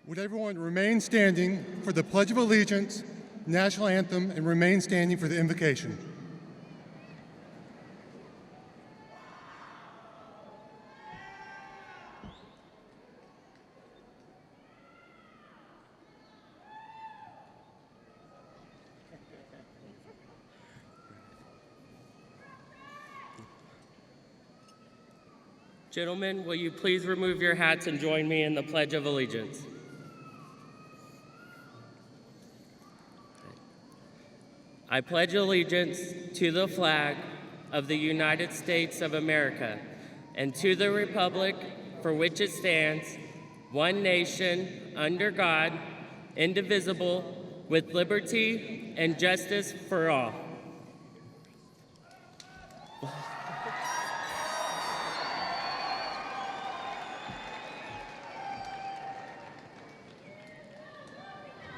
Would everyone remain standing for the Pledge of Allegiance, National Anthem, and remain standing for the Invocation? Gentlemen, will you please remove your hats and join me in the Pledge of Allegiance? I pledge allegiance to the flag of the United States of America and to the republic for which it stands, one nation, under God, indivisible, with liberty and justice for all.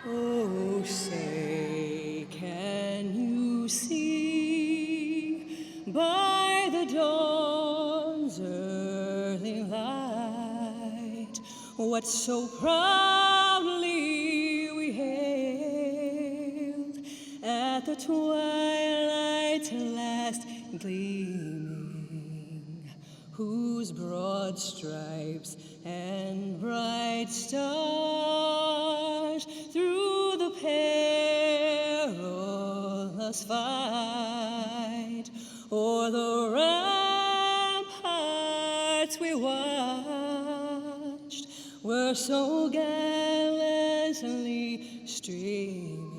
Oh, say, can you see by the dawn's early light what so proudly we hailed at the twilight's last gleaming, whose broad stripes and bright stars through the perilous fight o'er the ramparts we watched were so gallantly streaming,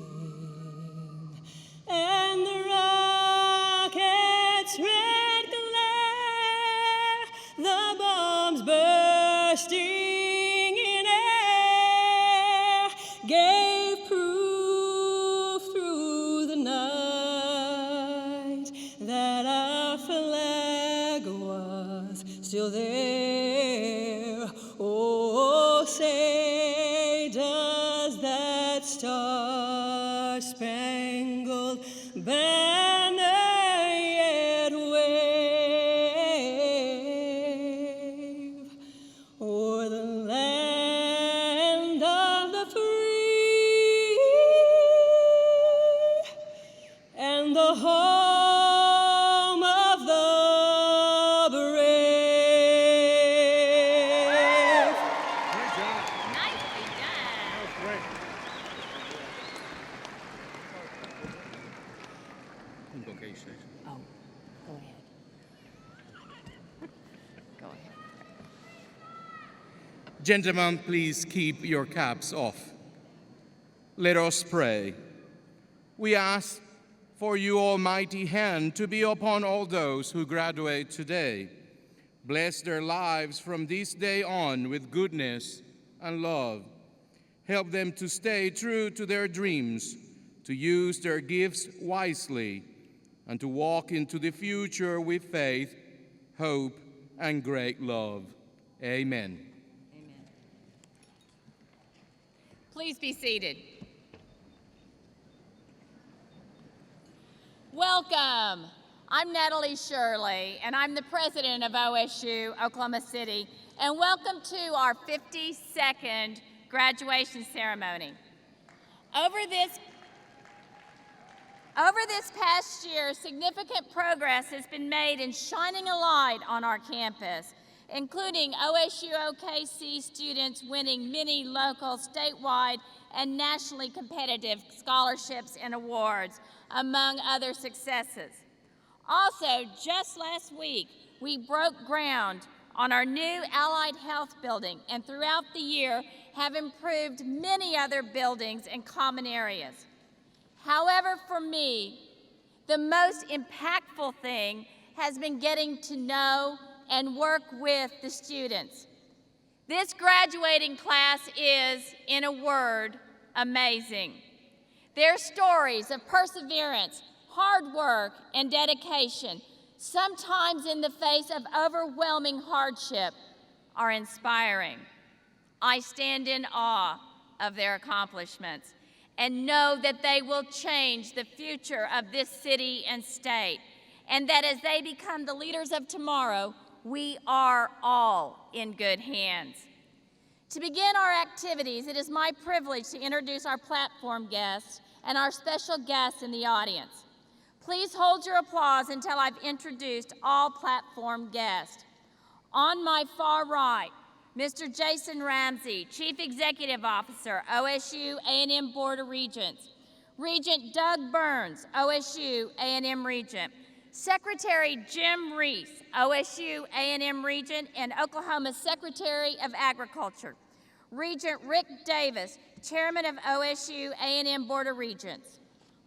and the rockets' red glare, the bombs bursting in air, gave proof through the night that our flag was still there. Oh, say, does that star-spangled banner yet wave o'er the land of the free and the home of the brave? Great job. Nicely done. That was great. Invocation. Oh, go ahead. Go ahead. Gentlemen, please keep your caps off. Let us pray. We ask for your almighty hand to be upon all those who graduate today. Bless their lives from this day on with goodness and love. Help them to stay true to their dreams, to use their gifts wisely, and to walk into the future with faith, hope, and great love. Amen. Amen. Please be seated. Welcome. I'm Natalie Shirley, and I'm the president of OSU Oklahoma City, and welcome to our 52nd graduation ceremony. Over this past year, significant progress has been made in shining a light on our campus, including OSU-OKC students winning many local, statewide, and nationally competitive scholarships and awards, among other successes. Also, just last week, we broke ground on our new Allied Health building, and throughout the year have improved many other buildings and common areas. However, for me, the most impactful thing has been getting to know and work with the students. This graduating class is, in a word, amazing. Their stories of perseverance, hard work, and dedication, sometimes in the face of overwhelming hardship, are inspiring. I stand in awe of their accomplishments and know that they will change the future of this city and state, and that as they become the leaders of tomorrow, we are all in good hands. To begin our activities, it is my privilege to introduce our platform guests and our special guests in the audience. Please hold your applause until I've introduced all platform guests. On my far right, Mr. Jason Ramsey, Chief Executive Officer, OSU A&M Board of Regents. Regent Doug Burns, OSU A&M Regent. Secretary Jim Reese, OSU A&M Regent and Oklahoma Secretary of Agriculture. Regent Rick Davis, Chairman of OSU A&M Board of Regents.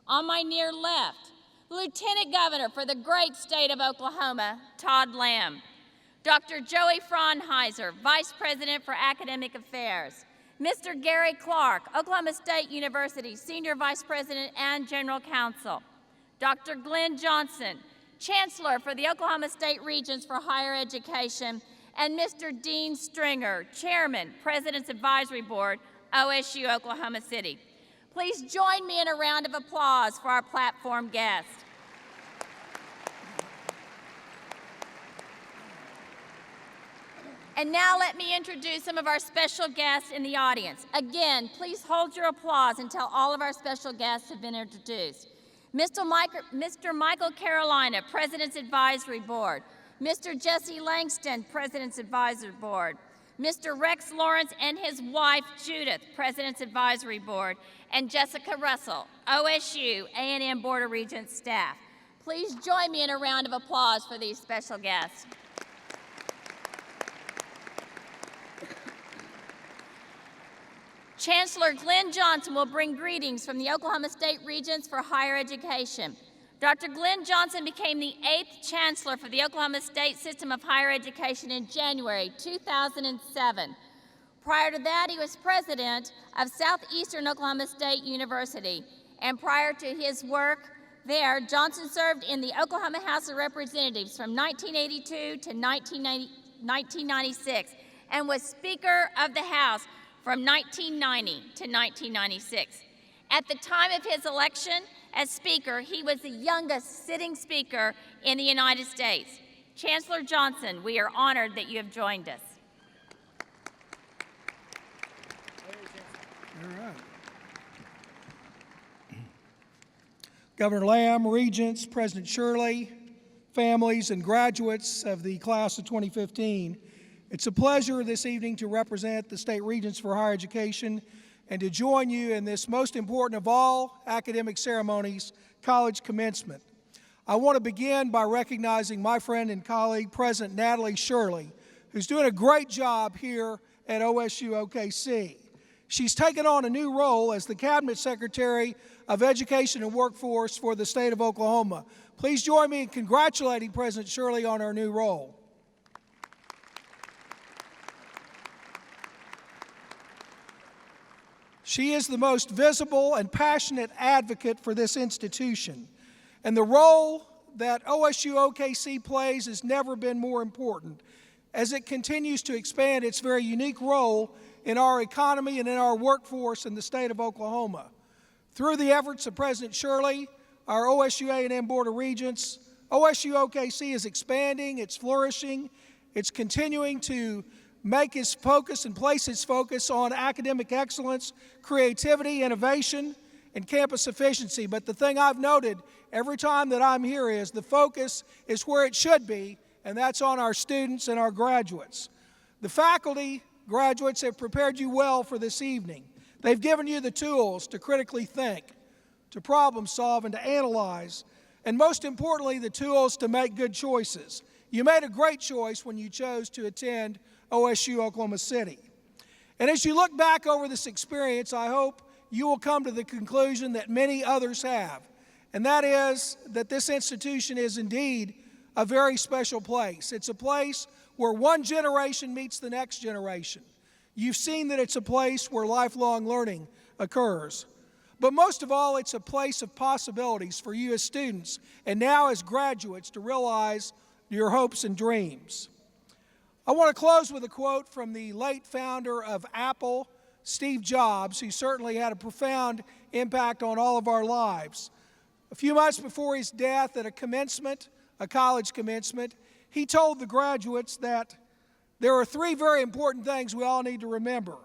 On my near left, Lieutenant Governor for the great state of Oklahoma, Todd Lamb. Dr. Joey Fraunheiser, Vice President for Academic Affairs. Mr. Gary Clark, Oklahoma State University Senior Vice President and General Counsel. Dr. Glenn Johnson, Chancellor for the Oklahoma State Regents for Higher Education, and Mr. Dean Stringer, Chairman, President's Advisory Board, OSU Oklahoma City. Please join me in a round of applause for our platform guests. And now let me introduce some of our special guests in the audience. Again, please hold your applause until all of our special guests have been introduced. Mr. Michael Carolina, President's Advisory Board. Mr. Jesse Langston, President's Advisory Board. Mr. Rex Lawrence and his wife, Judith, President's Advisory Board. And Jessica Russell, OSU A&M Board of Regents staff. Please join me in a round of applause for these special guests. Chancellor Glenn Johnson will bring greetings from the Oklahoma State Regents for Higher Education. Dr. Glenn Johnson became the 8th Chancellor for the Oklahoma State System of Higher Education in January 2007. Prior to that, he was president of Southeastern Oklahoma State University. And prior to his work there, Johnson served in the Oklahoma House of Representatives from 1982 to 1996 and was Speaker of the House from 1990 to 1996. At the time of his election as Speaker, he was the youngest sitting Speaker in the United States. Chancellor Johnson, we are honored that you have joined us. All right. Governor Lamb, Regents, President Shirley, families, and graduates of the class of 2015, it's a pleasure this evening to represent the State Regents for Higher Education and to join you in this most important of all academic ceremonies, college commencement. I want to begin by recognizing my friend and colleague, President Natalie Shirley, who's doing a great job here at OSU-OKC. She's taken on a new role as the Cabinet Secretary of Education and Workforce for the state of Oklahoma. Please join me in congratulating President Shirley on her new role. She is the most visible and passionate advocate for this institution, and the role that OSU-OKC plays has never been more important as it continues to expand its very unique role in our economy and in our workforce in the state of Oklahoma. Through the efforts of President Shirley, our OSU A&M Board of Regents, OSU-OKC is expanding, it's flourishing, it's continuing to make its focus and place its focus on academic excellence, creativity, innovation, and campus efficiency. But the thing I've noted every time that I'm here is the focus is where it should be, and that's on our students and our graduates. The faculty, graduates, have prepared you well for this evening. They've given you the tools to critically think, to problem solve, and to analyze, and most importantly, the tools to make good choices. You made a great choice when you chose to attend OSU Oklahoma City. And as you look back over this experience, I hope you will come to the conclusion that many others have, and that is that this institution is indeed a very special place. It's a place where one generation meets the next generation. You've seen that it's a place where lifelong learning occurs. But most of all, it's a place of possibilities for you as students and now as graduates to realize your hopes and dreams. I want to close with a quote from the late founder of Apple, Steve Jobs, who certainly had a profound impact on all of our lives. A few months before his death at a commencement, a college commencement, he told the graduates that There are three very important things we all need to remember.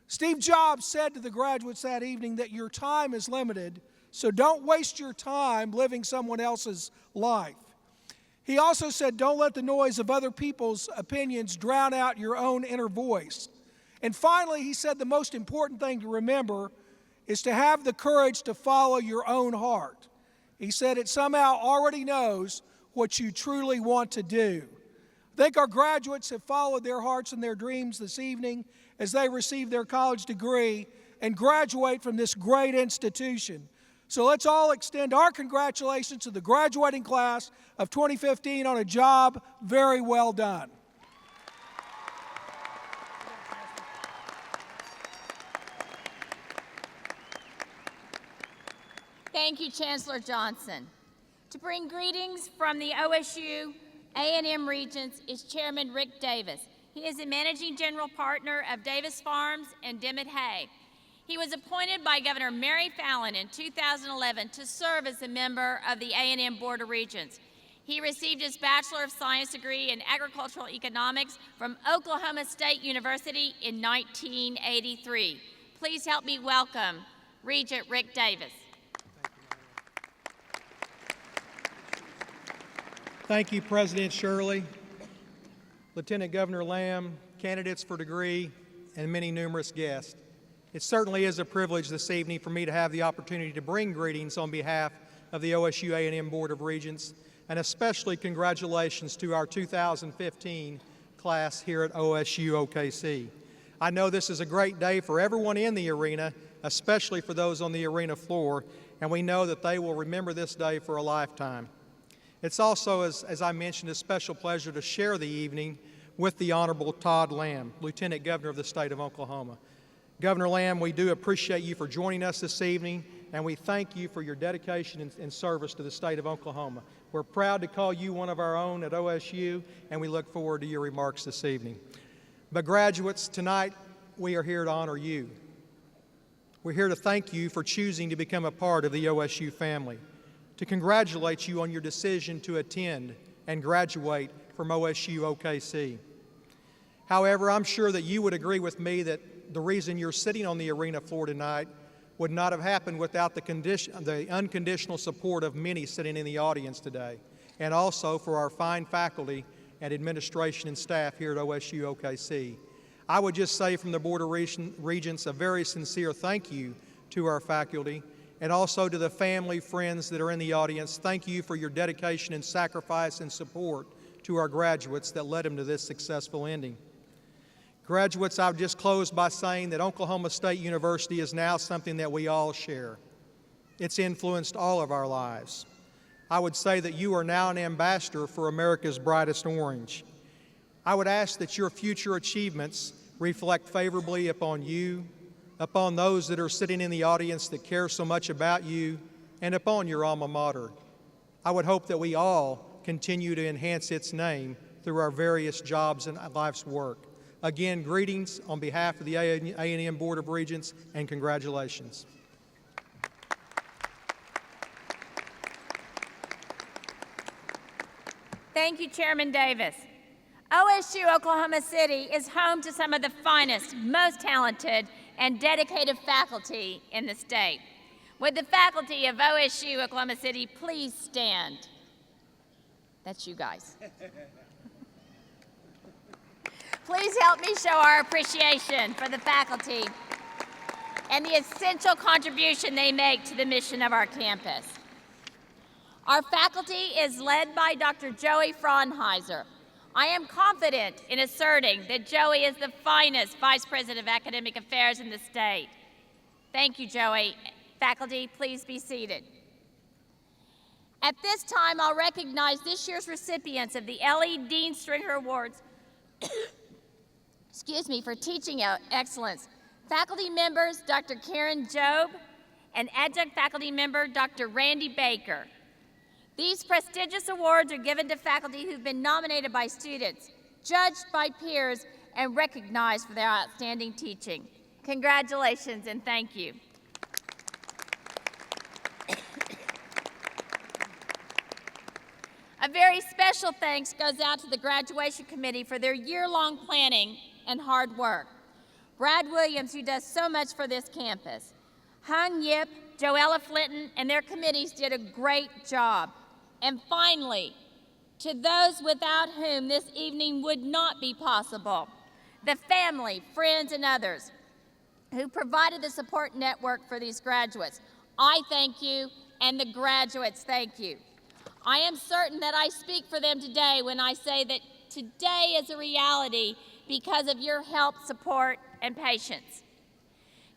Steve Jobs said to the graduates that evening that your time is limited, so don't waste your time living someone else's life. He also said, don't let the noise of other people's opinions drown out your own inner voice. And finally, he said the most important thing to remember is to have the courage to follow your own heart. He said it somehow already knows what you truly want to do. I think our graduates have followed their hearts and their dreams this evening as they receive their college degree and graduate from this great institution. So let's all extend our congratulations to the graduating class of 2015 on a job very well done. Thank you, Chancellor Johnson. To bring greetings from the OSU A&M Regents is Chairman Rick Davis. He is the Managing General Partner of Davis Farms and Dimmitt Hay. He was appointed by Governor Mary Fallin in 2011 to serve as a member of the A&M Board of Regents. He received his Bachelor of Science degree in Agricultural Economics from Oklahoma State University in 1983. Please help me welcome Regent Rick Davis. Thank you, President Shirley, Lieutenant Governor Lamb, candidates for degree, and many numerous guests. It certainly is a privilege this evening for me to have the opportunity to bring greetings on behalf of the OSU A&M Board of Regents, and especially congratulations to our 2015 class here at OSU-OKC. I know this is a great day for everyone in the arena, especially for those on the arena floor, and we know that they will remember this day for a lifetime. It's also, as I mentioned, a special pleasure to share the evening with the Honorable Todd Lamb, Lieutenant Governor of the state of Oklahoma. Governor Lamb, we do appreciate you for joining us this evening, and we thank you for your dedication and service to the state of Oklahoma. We're proud to call you one of our own at OSU, and we look forward to your remarks this evening. But graduates, tonight we are here to honor you. We're here to thank you for choosing to become a part of the OSU family, to congratulate you on your decision to attend and graduate from OSU-OKC. However, I'm sure that you would agree with me that the reason you're sitting on the arena floor tonight would not have happened without the unconditional support of many sitting in the audience today, and also for our fine faculty and administration and staff here at OSU-OKC. I would just say from the Board of Regents a very sincere thank you to our faculty, and also to the family, friends that are in the audience. Thank you for your dedication and sacrifice and support to our graduates that led them to this successful ending. Graduates, I'll just close by saying that Oklahoma State University is now something that we all share. It's influenced all of our lives. I would say that you are now an ambassador for America's brightest orange. I would ask that your future achievements reflect favorably upon you, upon those that are sitting in the audience that care so much about you, and upon your alma mater. I would hope that we all continue to enhance its name through our various jobs and life's work. Again, greetings on behalf of the A&M Board of Regents, and congratulations. Thank you, Chairman Davis. OSU Oklahoma City is home to some of the finest, most talented, and dedicated faculty in the state. Would the faculty of OSU Oklahoma City please stand? That's you guys. Please help me show our appreciation for the faculty and the essential contribution they make to the mission of our campus. Our faculty is led by Dr. Joey Fraunheiser. I am confident in asserting that Joey is the finest Vice President of Academic Affairs in the state. Thank you, Joey. Faculty, please be seated. At this time, I'll recognize this year's recipients of the L.E. Dean Stringer Awards for teaching excellence. Faculty members, Dr. Karen Job, and adjunct faculty member, Dr. Randy Baker. These prestigious awards are given to faculty who've been nominated by students, judged by peers, and recognized for their outstanding teaching. Congratulations and thank you. A very special thanks goes out to the graduation committee for their year-long planning and hard work. Brad Williams, who does so much for this campus. Hung Yip, Joella Flinton, and their committees did a great job. And finally, to those without whom this evening would not be possible, the family, friends, and others who provided the support network for these graduates. I thank you, and the graduates thank you. I am certain that I speak for them today when I say that today is a reality because of your help, support, and patience.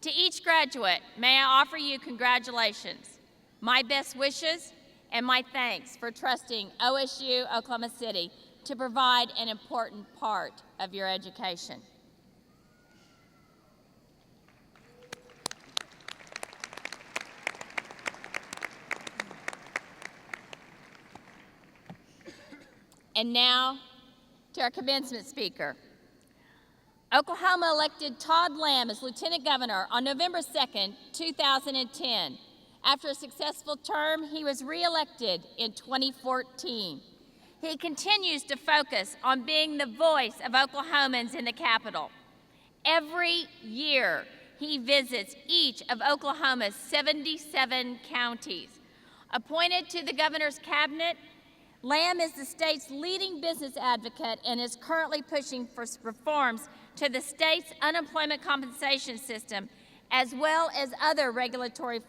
To each graduate, may I offer you congratulations, my best wishes, and my thanks for trusting OSU Oklahoma City to provide an important part of your education. And now to our commencement speaker. Oklahoma elected Todd Lamb as Lieutenant Governor on November 2nd, 2010. After a successful term, he was re-elected in 2014. He continues to focus on being the voice of Oklahomans in the Capitol. Every year, he visits each of Oklahoma's 77 counties. Appointed to the governor's cabinet, Lamb is the state's leading business advocate and is currently pushing for reforms to the state's unemployment compensation system, as well as other regulatory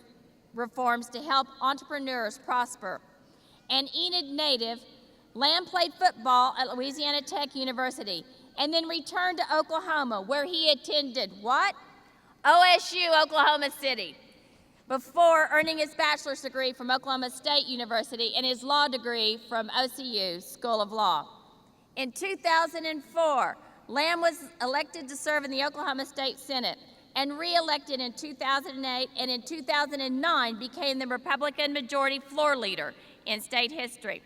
reforms to help entrepreneurs prosper. An Enid native, Lamb played football at Louisiana Tech University and then returned to Oklahoma, where he attended what? OSU, Oklahoma City, before earning his bachelor's degree from Oklahoma State University and his law degree from OSU School of Law. In 2004, Lamb was elected to serve in the Oklahoma State Senate and re-elected in 2008, and in 2009 became the Republican majority floor leader in state history.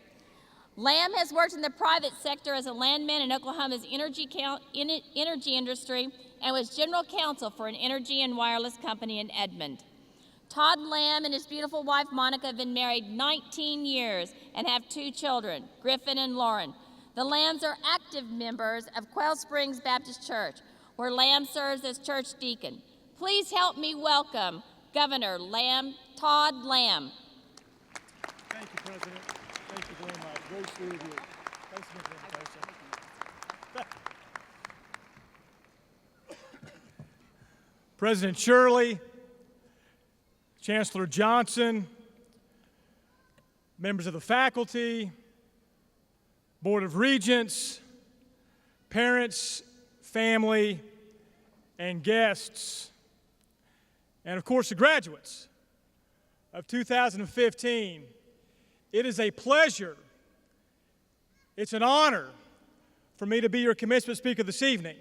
Lamb has worked in the private sector as a landman in Oklahoma's energy industry and was general counsel for an energy and wireless company in Edmond. Todd Lamb and his beautiful wife Monica have been married 19 years and have 2 children, Griffin and Lauren. The Lambs are active members of Quail Springs Baptist Church, where Lamb serves as church deacon. Please help me welcome Governor Todd Lamb. Thank you, President. Thank you very much. Very sweet of you. Thanks for the invitation. President Shirley, Chancellor Johnson, members of the faculty, Board of Regents, parents, family, and guests, and of course the graduates of 2015. It is a pleasure, it's an honor for me to be your commencement speaker this evening.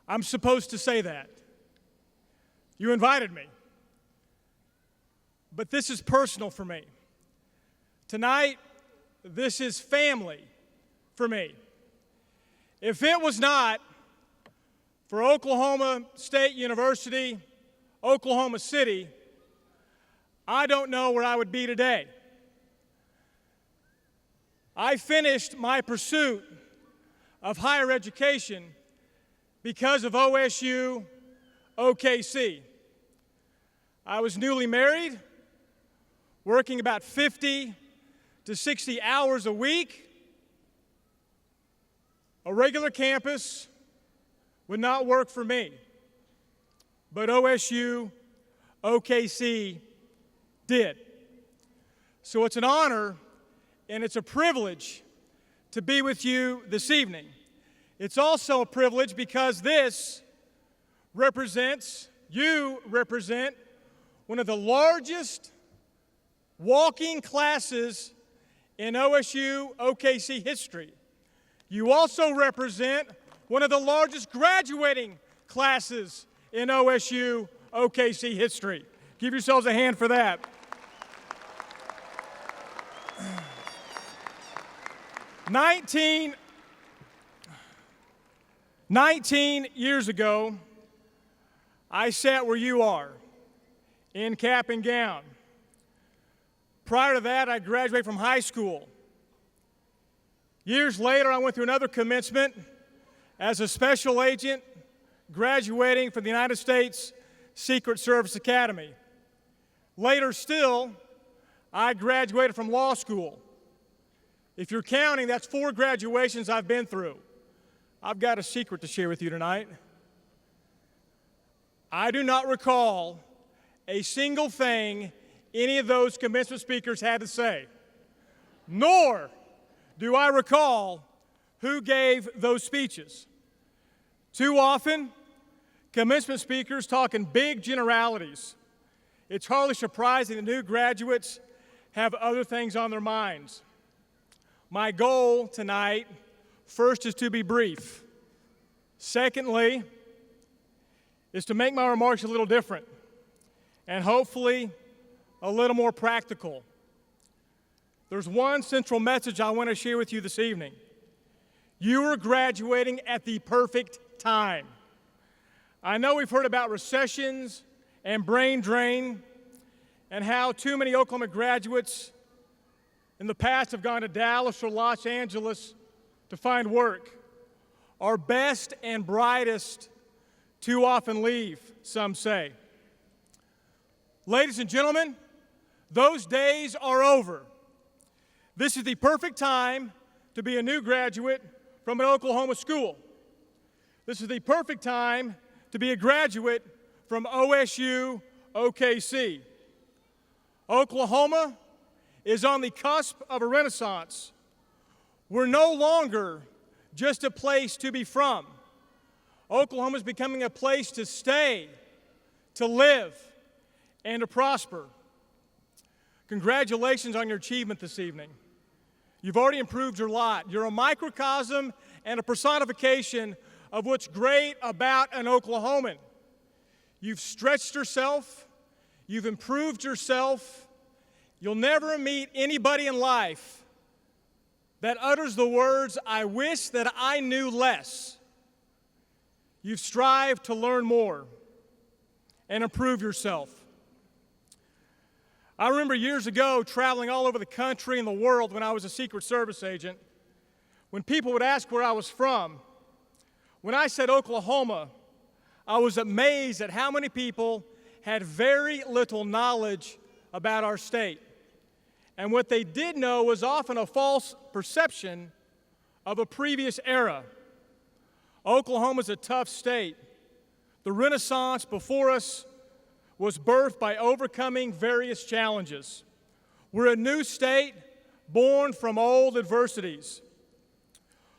I'm supposed to say that. You invited me. But this is personal for me. Tonight, this is family for me. If it was not for Oklahoma State University, Oklahoma City, I don't know where I would be today. I finished my pursuit of higher education because of OSU-OKC. I was newly married, working about 50 to 60 hours a week. A regular campus would not work for me, but OSU-OKC did. So it's an honor and it's a privilege to be with you this evening. It's also a privilege because you represent one of the largest walking classes in OSU-OKC history. You also represent one of the largest graduating classes in OSU-OKC history. Give yourselves a hand for that. 19 years ago, I sat where you are, in cap and gown. Prior to that, I graduated from high school Years later, I went through another commencement as a special agent graduating from the United States Secret Service Academy. Later still, I graduated from law school. If you're counting, that's 4 graduations I've been through. I've got a secret to share with you tonight. I do not recall a single thing any of those commencement speakers had to say, nor do I recall who gave those speeches. Too often, commencement speakers talk in big generalities. It's hardly surprising that new graduates have other things on their minds. My goal tonight, first, is to be brief. Secondly, is to make my remarks a little different and hopefully a little more practical. There's one central message I want to share with you this evening. You are graduating at the perfect time. I know we've heard about recessions and brain drain and how too many Oklahoma graduates in the past have gone to Dallas or Los Angeles to find work. Our best and brightest too often leave, some say. Ladies and gentlemen, those days are over. This is the perfect time to be a new graduate from an Oklahoma school. This is the perfect time to be a graduate from OSU-OKC. Oklahoma is on the cusp of a renaissance. We're no longer just a place to be from. Oklahoma is becoming a place to stay, to live, and to prosper. Congratulations on your achievement this evening. You've already improved your lot. You're a microcosm and a personification of what's great about an Oklahoman. You've stretched yourself. You've improved yourself. You'll never meet anybody in life that utters the words, "I wish that I knew less." You've strived to learn more and improve yourself. I remember years ago traveling all over the country and the world when I was a Secret Service agent. When people would ask where I was from, when I said Oklahoma, I was amazed at how many people had very little knowledge about our state. And what they did know was often a false perception of a previous era. Oklahoma's a tough state. The Renaissance before us was birthed by overcoming various challenges. We're a new state born from old adversities.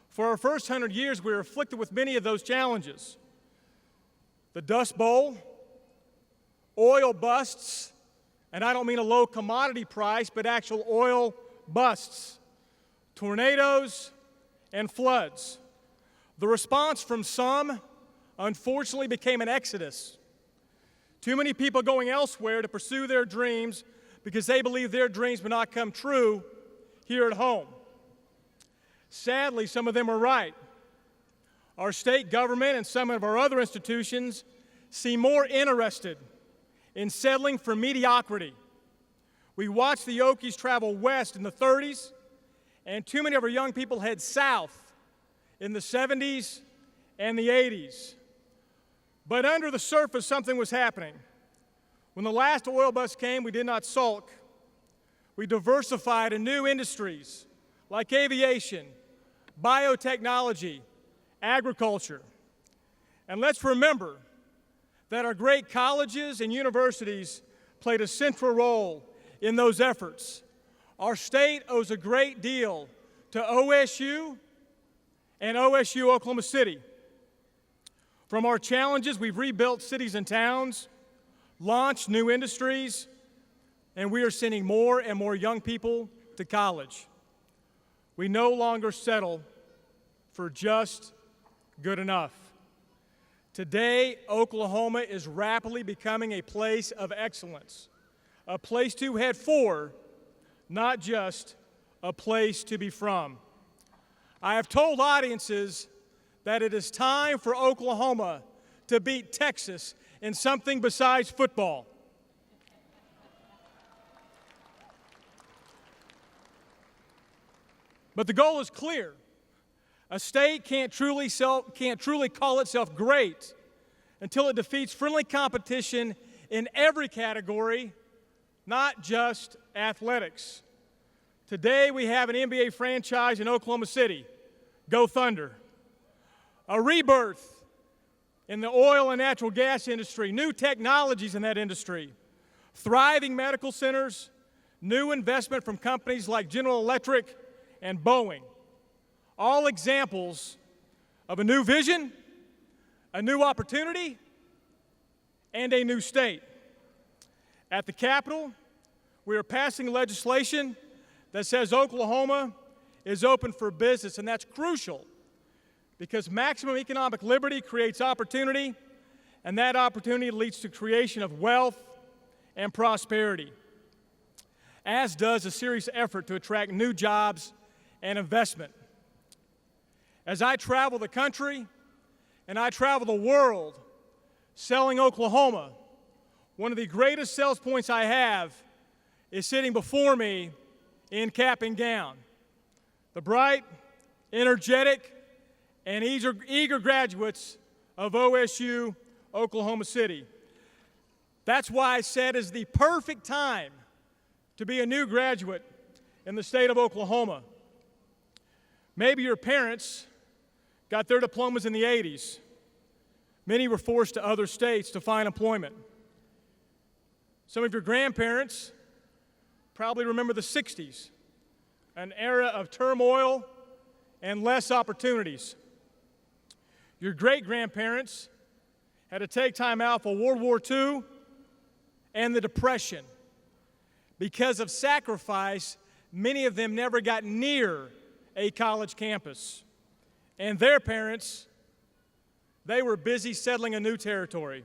For our first 100 years, we were afflicted with many of those challenges. The Dust Bowl, oil busts, and I don't mean a low commodity price, but actual oil busts, tornadoes, and floods. The response from some, unfortunately, became an exodus. Too many people going elsewhere to pursue their dreams because they believe their dreams will not come true here at home. Sadly, some of them are right. Our state government and some of our other institutions seem more interested in settling for mediocrity. We watched the Okies travel west in the 30s, and too many of our young people head south in the 70s and the 80s. But under the surface, something was happening. When the last oil bust came, we did not sulk. We diversified in new industries like aviation, biotechnology, agriculture. And let's remember that our great colleges and universities played a central role in those efforts. Our state owes a great deal to OSU and OSU Oklahoma City. From our challenges, we've rebuilt cities and towns, launched new industries, and we are sending more and more young people to college. We no longer settle for just good enough. Today, Oklahoma is rapidly becoming a place of excellence, a place to head for, not just a place to be from. I have told audiences that it is time for Oklahoma to beat Texas in something besides football. But the goal is clear. A state can't truly call itself great until it defeats friendly competition in every category, not just athletics. Today we have an NBA franchise in Oklahoma City, Go Thunder. A rebirth in the oil and natural gas industry, new technologies in that industry, thriving medical centers, new investment from companies like General Electric and Boeing. All examples of a new vision, a new opportunity, and a new state. At the Capitol, we are passing legislation that says Oklahoma is open for business, and that's crucial because maximum economic liberty creates opportunity, and that opportunity leads to creation of wealth and prosperity, as does a serious effort to attract new jobs and investment. As I travel the country and I travel the world selling Oklahoma, one of the greatest sales points I have is sitting before me in cap and gown. The bright, energetic, and eager graduates of OSU, Oklahoma City. That's why I said it's the perfect time to be a new graduate in the state of Oklahoma. Maybe your parents got their diplomas in the 80s. Many were forced to other states to find employment. Some of your grandparents probably remember the 60s, an era of turmoil and less opportunities. Your great-grandparents had to take time out for World War II and the Depression. Because of sacrifice, many of them never got near a college campus. And their parents, they were busy settling a new territory.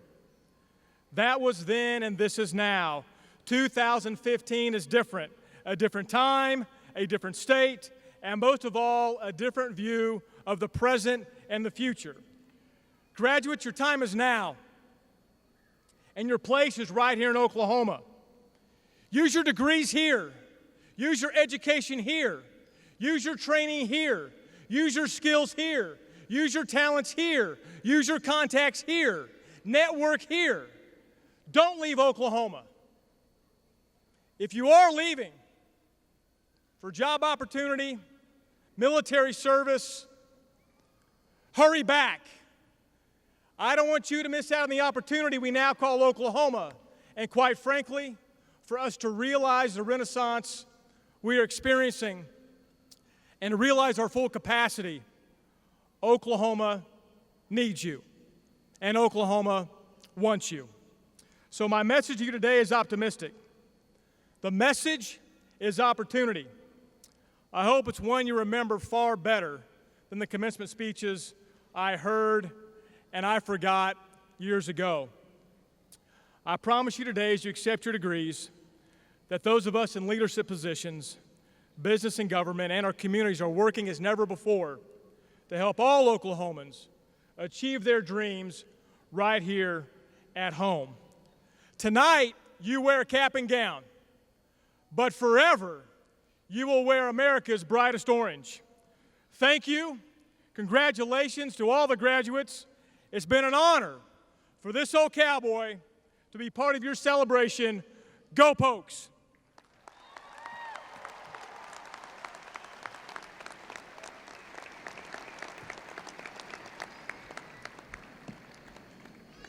That was then and this is now. 2015 is different. A different time, a different state, and most of all, a different view of the present and the future. Graduates, your time is now. And your place is right here in Oklahoma. Use your degrees here. Use your education here. Use your training here. Use your skills here. Use your talents here. Use your contacts here. Network here. Don't leave Oklahoma. If you are leaving for job opportunity, military service, hurry back. I don't want you to miss out on the opportunity we now call Oklahoma, and quite frankly, for us to realize the renaissance we are experiencing and to realize our full capacity. Oklahoma needs you, and Oklahoma wants you. So my message to you today is optimistic. The message is opportunity. I hope it's one you remember far better than the commencement speeches I heard and I forgot years ago. I promise you today, as you accept your degrees, that those of us in leadership positions, business and government, and our communities are working as never before to help all Oklahomans achieve their dreams right here at home. Tonight, you wear a cap and gown, but forever, you will wear America's brightest orange. Thank you. Congratulations to all the graduates. It's been an honor for this old cowboy to be part of your celebration. Go Pokes!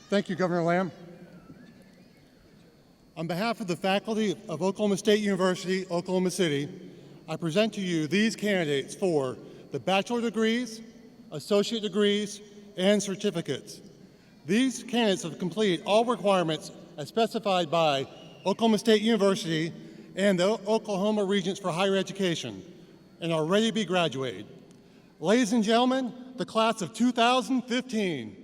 Thank you, Governor Lamb. On behalf of the faculty of Oklahoma State University, Oklahoma City, I present to you these candidates for the bachelor degrees, associate degrees, and certificates. These candidates have completed all requirements as specified by Oklahoma State University and the Oklahoma Regents for Higher Education and are ready to be graduated. Ladies and gentlemen, the class of 2015.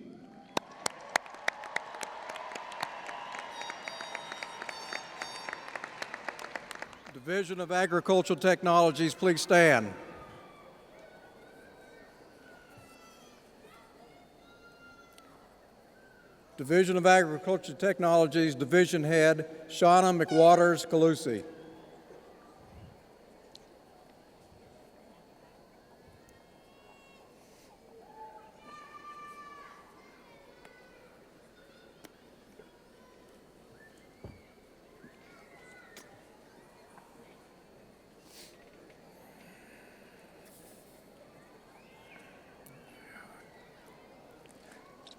Division of Agricultural Technologies, please stand. Division of Agricultural Technologies, Division Head, Shauna McWaters Calusi.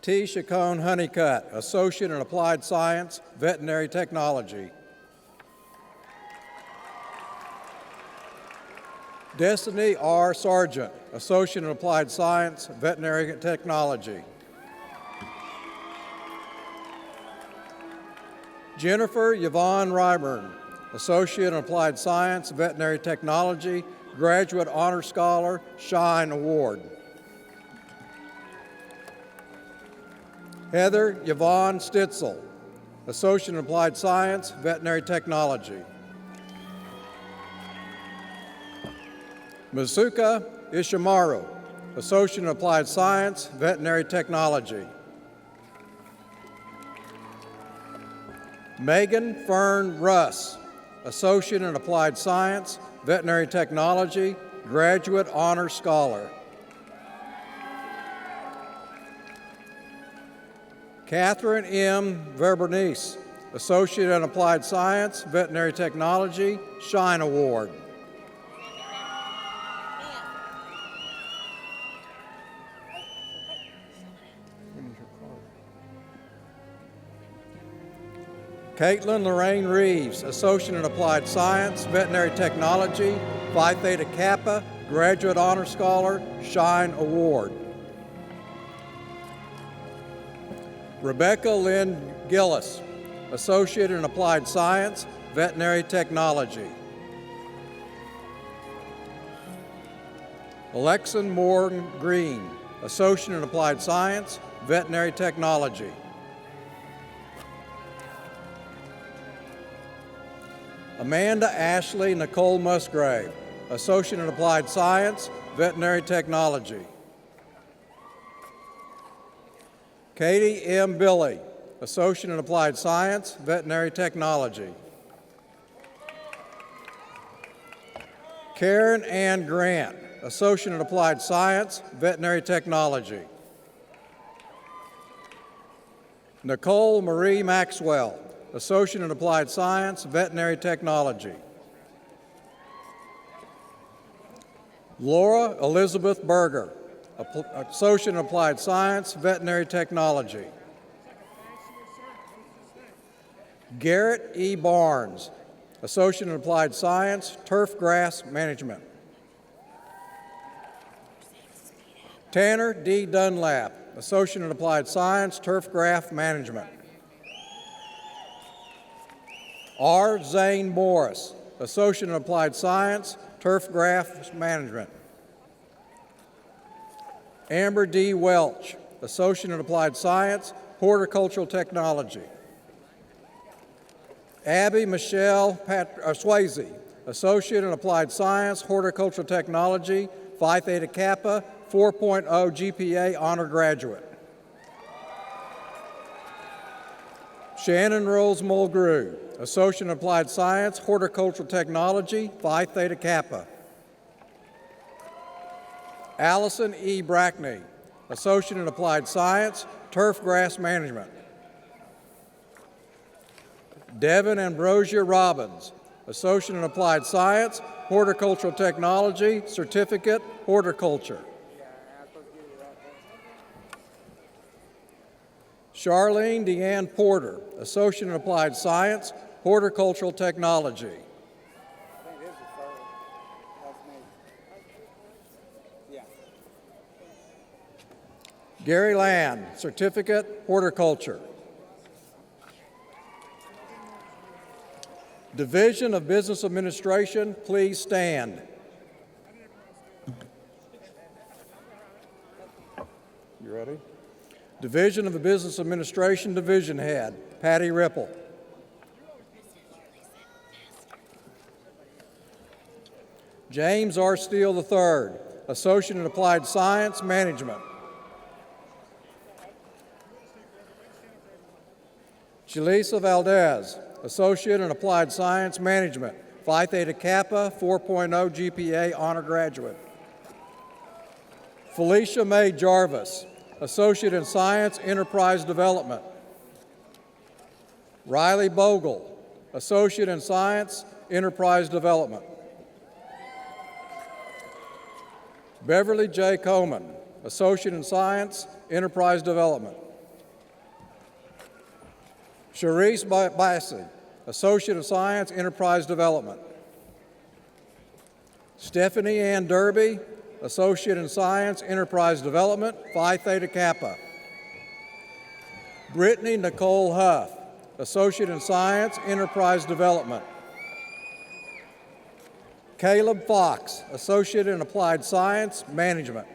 T. Chacon Honeycutt, Associate in Applied Science, Veterinary Technology. Destiny R. Sargent, Associate in Applied Science, Veterinary Technology. Jennifer Yvonne Ryburn, Associate in Applied Science, Veterinary Technology, Graduate Honor Scholar, Shine Award. Heather Yvonne Stitzel, Associate in Applied Science, Veterinary Technology. Mizuka Ishimaru, Associate in Applied Science, Veterinary Technology. Megan Fern Russ, Associate in Applied Science, Veterinary Technology, Graduate Honor Scholar. Catherine M. Verbernice, Associate in Applied Science, Veterinary Technology, Shine Award. Caitlin Lorraine Reeves, Associate in Applied Science, Veterinary Technology, Phi Theta Kappa, Graduate Honor Scholar, Shine Award. Rebecca Lynn Gillis, Associate in Applied Science, Veterinary Technology. Alexan Moore Green, Associate in Applied Science, Veterinary Technology. Amanda Ashley Nicole Musgrave, Associate in Applied Science, Veterinary Technology. Katie M. Billy, Associate in Applied Science, Veterinary Technology. Karen Ann Grant, Associate in Applied Science, Veterinary Technology. Nicole Marie Maxwell, Associate in Applied Science, Veterinary Technology. Laura Elizabeth Berger, Associate in Applied Science, Veterinary Technology. Garrett E. Barnes, Associate in Applied Science, Turf Grass Management. Tanner D. Dunlap, Associate in Applied Science, Turf Grass Management. R. Zane Morris, Associate in Applied Science, Turf Grass Management. Amber D. Welch, Associate in Applied Science, Horticultural Technology. Abby Michelle Swayze, Associate in Applied Science, Horticultural Technology, Phi Theta Kappa, 4.0 GPA Honor Graduate. Shannon Rose Mulgrew, Associate in Applied Science, Horticultural Technology, Phi Theta Kappa. Allison E. Brackney, Associate in Applied Science, Turf Grass Management. Devin Ambrosia Robbins, Associate in Applied Science, Horticultural Technology, Certificate, Horticulture. Charlene Deanne Porter, Associate in Applied Science, Horticultural Technology. Gary Land, Certificate, Horticulture. Division of Business Administration, please stand. You ready? Division of the Business Administration, Division Head, Patty Ripple. James R. Steele III, Associate in Applied Science, Management. Shalisa Valdez, Associate in Applied Science, Management, Phi Theta Kappa, 4.0 GPA Honor Graduate. Felicia Mae Jarvis, Associate in Science, Enterprise Development. Riley Bogle, Associate in Science, Enterprise Development. Beverly J. Coleman, Associate in Science, Enterprise Development. Sharice Bassi, Associate of Science, Enterprise Development. Stephanie Ann Derby, Associate in Science, Enterprise Development, Phi Theta Kappa. Brittany Nicole Huff, Associate in Science, Enterprise Development. Caleb Fox, Associate in Applied Science, Management.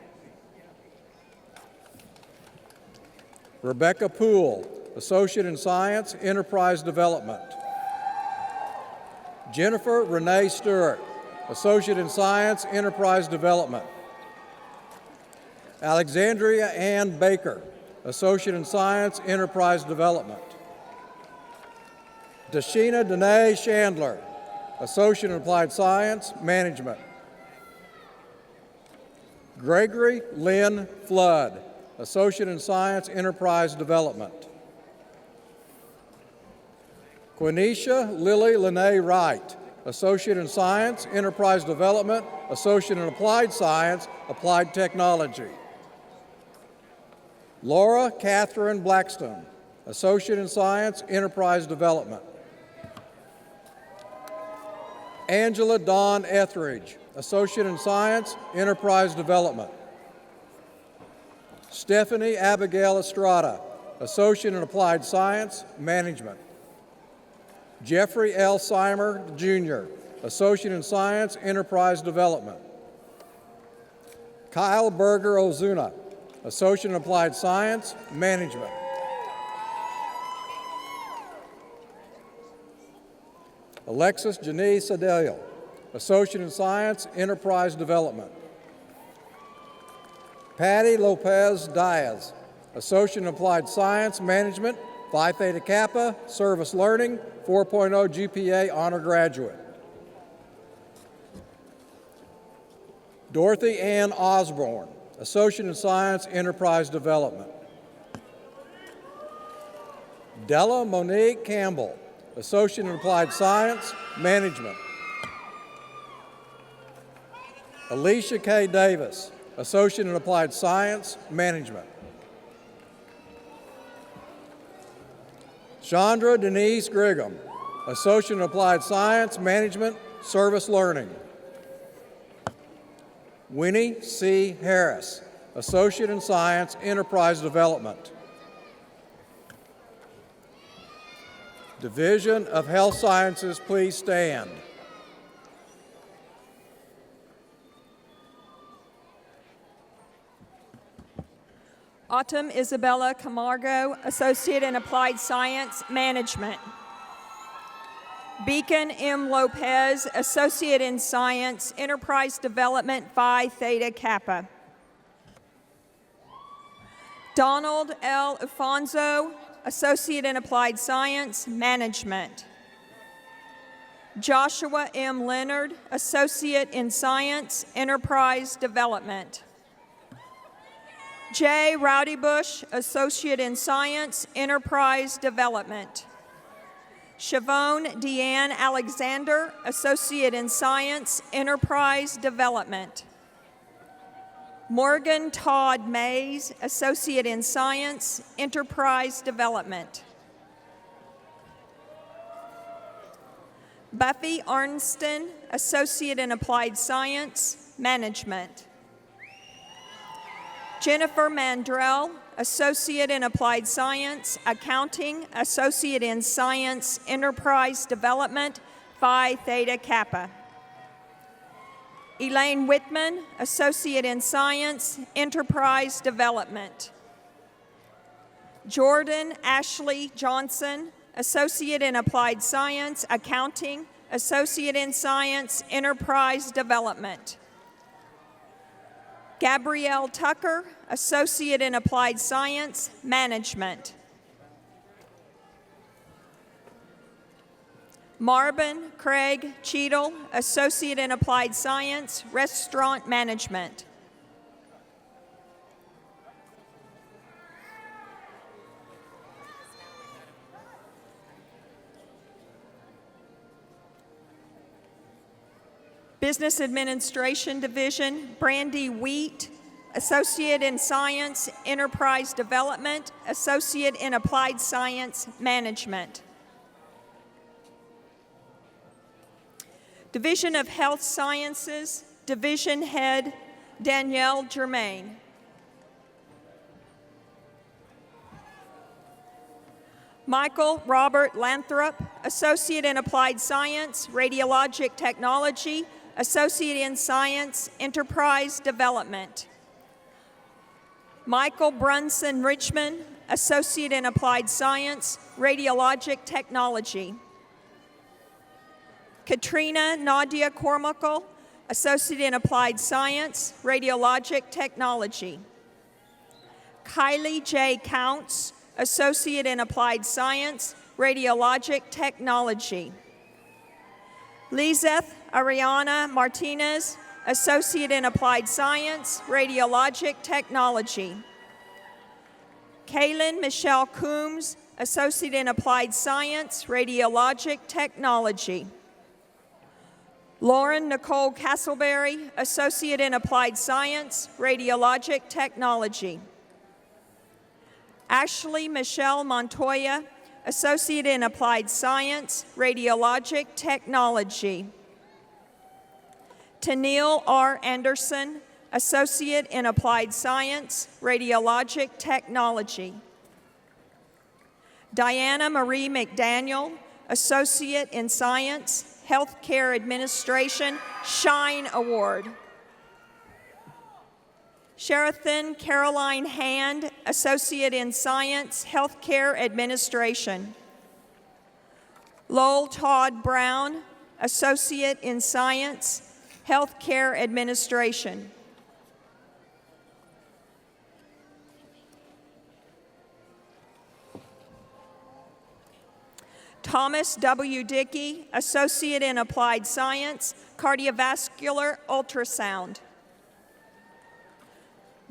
Rebecca Poole, Associate in Science, Enterprise Development. Jennifer Renee Stewart, Associate in Science, Enterprise Development. Alexandria Ann Baker, Associate in Science, Enterprise Development. Dashina Danae Chandler, Associate in Applied Science, Management. Gregory Lynn Flood, Associate in Science, Enterprise Development. Quenisha Lily Lene Wright, Associate in Science, Enterprise Development, Associate in Applied Science, Applied Technology. Laura Catherine Blackstone, Associate in Science, Enterprise Development. Angela Dawn Etheridge, Associate in Science, Enterprise Development. Stephanie Abigail Estrada, Associate in Applied Science, Management. Jeffrey L. Simer, Jr., Associate in Science, Enterprise Development. Kyle Berger Ozuna, Associate in Applied Science, Management. Alexis Janice Adelio, Associate in Science, Enterprise Development. Patty Lopez Diaz, Associate in Applied Science, Management, Phi Theta Kappa, Service Learning, 4.0 GPA Honor Graduate. Dorothy Ann Osborne, Associate in Science, Enterprise Development. Della Monique Campbell, Associate in Applied Science, Management. Alicia K. Davis, Associate in Applied Science, Management. Chandra Denise Grigham, Associate in Applied Science, Management, Service Learning. Winnie C. Harris, Associate in Science, Enterprise Development. Division of Health Sciences, please stand. Autumn Isabella Camargo, Associate in Applied Science, Management. Beacon M. Lopez, Associate in Science, Enterprise Development, Phi Theta Kappa. Donald L. Afonso, Associate in Applied Science, Management. Joshua M. Leonard, Associate in Science, Enterprise Development. Jay Rowdy Bush, Associate in Science, Enterprise Development. Siobhan Deanne Alexander, Associate in Science, Enterprise Development. Morgan Todd Mays, Associate in Science, Enterprise Development. Buffy Arnston, Associate in Applied Science, Management. Jennifer Mandrell, Associate in Applied Science, Accounting, Associate in Science, Enterprise Development, Phi Theta Kappa. Elaine Whitman, Associate in Science, Enterprise Development. Jordan Ashley Johnson, Associate in Applied Science, Accounting, Associate in Science, Enterprise Development. Gabrielle Tucker, Associate in Applied Science, Management. Marvin Craig Cheadle, Associate in Applied Science, Restaurant Management. Business Administration Division, Brandy Wheat, Associate in Science, Enterprise Development, Associate in Applied Science, Management. Division of Health Sciences, Division Head Danielle Germain. Michael Robert Lathrop, Associate in Applied Science, Radiologic Technology, Associate in Science, Enterprise Development. Michael Brunson Richmond, Associate in Applied Science, Radiologic Technology. Katrina Nadia Cormickle, Associate in Applied Science, Radiologic Technology. Kylie J. Counts, Associate in Applied Science, Radiologic Technology. Lizeth Ariana Martinez, Associate in Applied Science, Radiologic Technology. Kaylin Michelle Coombs, Associate in Applied Science, Radiologic Technology. Lauren Nicole Castleberry, Associate in Applied Science, Radiologic Technology. Ashley Michelle Montoya, Associate in Applied Science, Radiologic Technology. Tennille R. Anderson, Associate in Applied Science, Radiologic Technology. Diana Marie McDaniel, Associate in Science, Healthcare Administration, Shine Award. Sherathan Caroline Hand, Associate in Science, Healthcare Administration. Lowell Todd Brown, Associate in Science, Healthcare Administration. Thomas W. Dickey, Associate in Applied Science, Cardiovascular Ultrasound.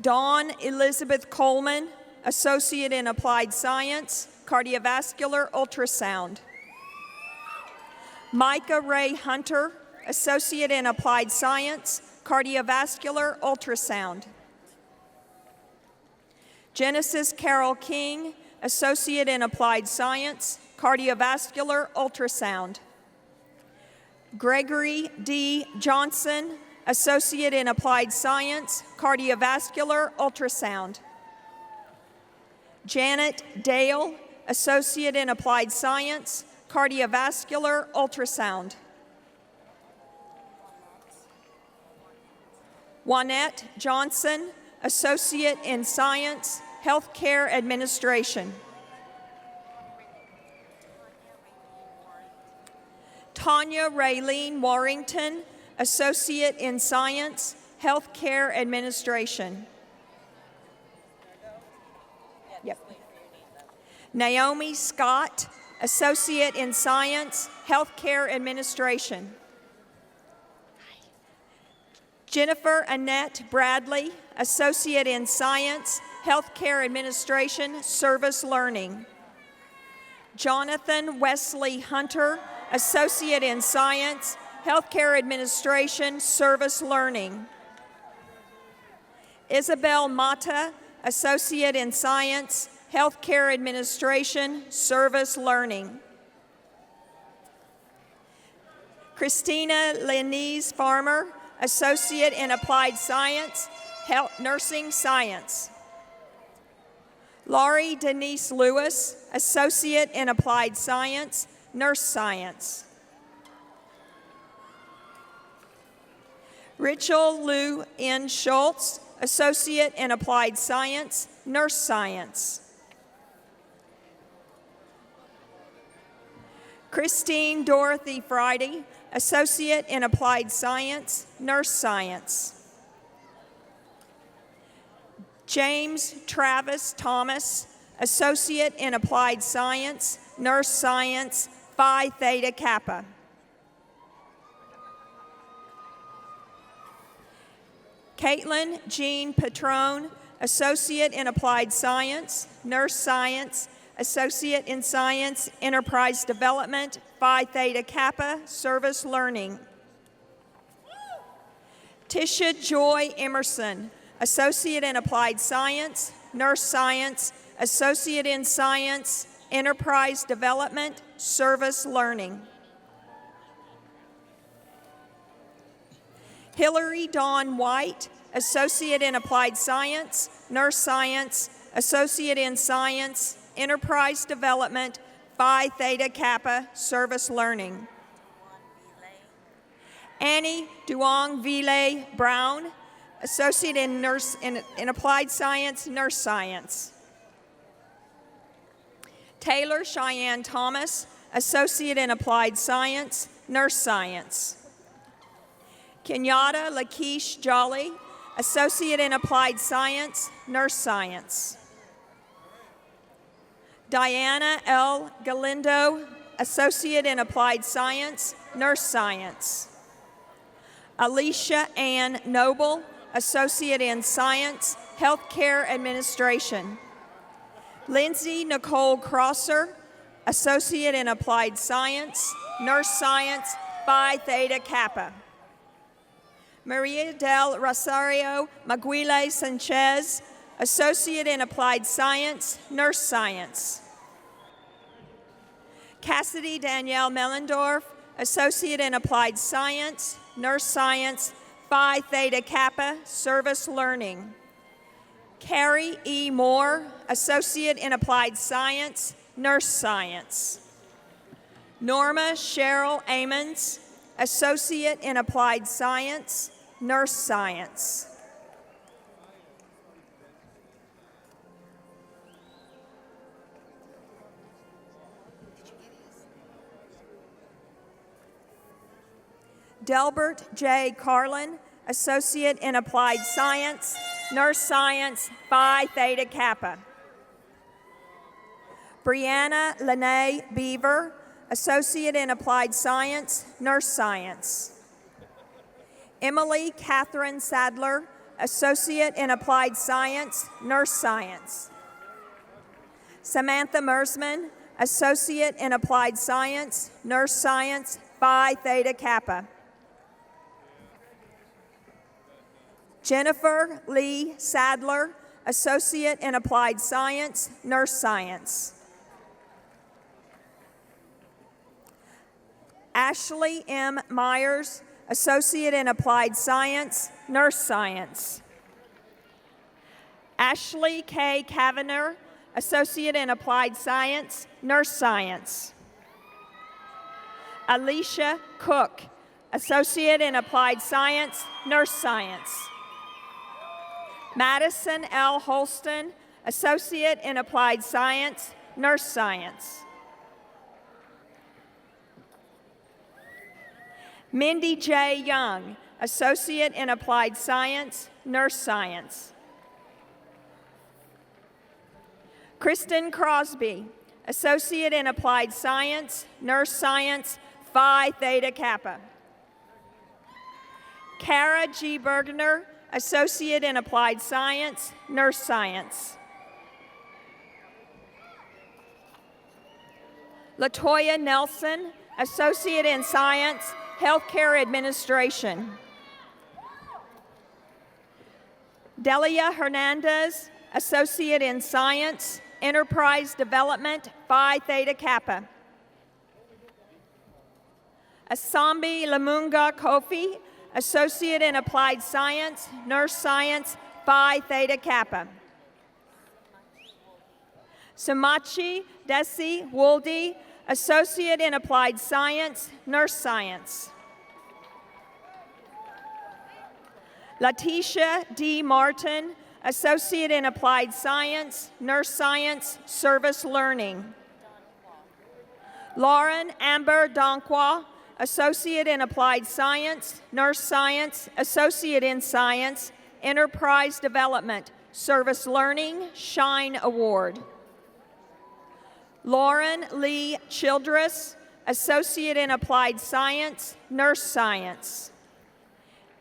Dawn Elizabeth Coleman, Associate in Applied Science, Cardiovascular Ultrasound. Micah Ray Hunter, Associate in Applied Science, Cardiovascular Ultrasound. Genesis Carol King, Associate in Applied Science, Cardiovascular Ultrasound. Gregory D. Johnson, Associate in Applied Science, Cardiovascular Ultrasound. Janet Dale, Associate in Applied Science, Cardiovascular Ultrasound. Juanette Johnson, Associate in Science, Healthcare Administration. Tanya Raylene Warrington, Associate in Science, Healthcare Administration. Yep. Naomi Scott, Associate in Science, Healthcare Administration. Jennifer Annette Bradley, Associate in Science, Healthcare Administration, Service Learning. Jonathan Wesley Hunter, Associate in Science, Healthcare Administration, Service Learning. Isabel Mata, Associate in Science, Healthcare Administration, Service Learning. Christina Lenise Farmer, Associate in Applied Science, Nursing Science. Laurie Denise Lewis, Associate in Applied Science, Nurse Science. Rachel Lou N. Schultz, Associate in Applied Science, Nurse Science. Christine Dorothy Friday, Associate in Applied Science, Nurse Science. James Travis Thomas, Associate in Applied Science, Nurse Science, Phi Theta Kappa. Caitlin Jean Patrone, Associate in Applied Science, Nurse Science, Associate in Science, Enterprise Development, Phi Theta Kappa, Service Learning. Tisha Joy Emerson, Associate in Applied Science, Nurse Science, Associate in Science, Enterprise Development, Service Learning. Hillary Dawn White, Associate in Applied Science, Nurse Science, Associate in Science, Enterprise Development, Phi Theta Kappa, Service Learning. Annie Duong Ville Brown, Associate in Applied Science, Nurse Science. Taylor Cheyenne Thomas, Associate in Applied Science, Nurse Science. Kenyatta Lakeisha Jolly, Associate in Applied Science, Nurse Science. Diana L. Galindo, Associate in Applied Science, Nurse Science. Alicia Ann Noble, Associate in Science, Healthcare Administration. Lindsay Nicole Crosser, Associate in Applied Science, Nurse Science, Phi Theta Kappa. Maria del Rosario Maguile Sanchez, Associate in Applied Science, Nurse Science. Cassidy Danielle Mellendorf, Associate in Applied Science, Nurse Science, Phi Theta Kappa, Service Learning. Carrie E. Moore, Associate in Applied Science, Nurse Science. Norma Cheryl Amons, Associate in Applied Science, Nurse Science. Delbert J. Carlin, Associate in Applied Science, Nurse Science, Phi Theta Kappa. Brianna Lene Beaver, Associate in Applied Science, Nurse Science. Emily Catherine Sadler, Associate in Applied Science, Nurse Science. Samantha Mersman, Associate in Applied Science, Nurse Science, Phi Theta Kappa. Jennifer Lee Sadler, Associate in Applied Science, Nurse Science. Ashley M. Myers, Associate in Applied Science, Nurse Science. Ashley K. Kavanagh, Associate in Applied Science, Nurse Science. Alicia Cook, Associate in Applied Science, Nurse Science. Madison L. Holston, Associate in Applied Science, Nurse Science. Mindy J. Young, Associate in Applied Science, Nurse Science. Kristen Crosby, Associate in Applied Science, Nurse Science, Phi Theta Kappa. Kara G. Bergner, Associate in Applied Science, Nurse Science. Latoya Nelson, Associate in Science, Healthcare Administration. Delia Hernandez, Associate in Science, Enterprise Development, Phi Theta Kappa. Asambi Lamunga Kofi, Associate in Applied Science, Nurse Science, Phi Theta Kappa. Samachi Desi Wolde, Associate in Applied Science, Nurse Science. Letitia D. Martin, Associate in Applied Science, Nurse Science, Service Learning. Lauren Amber Donkwa, Associate in Applied Science, Nurse Science, Associate in Science, Enterprise Development, Service Learning, Shine Award. Lauren Lee Childress, Associate in Applied Science, Nurse Science.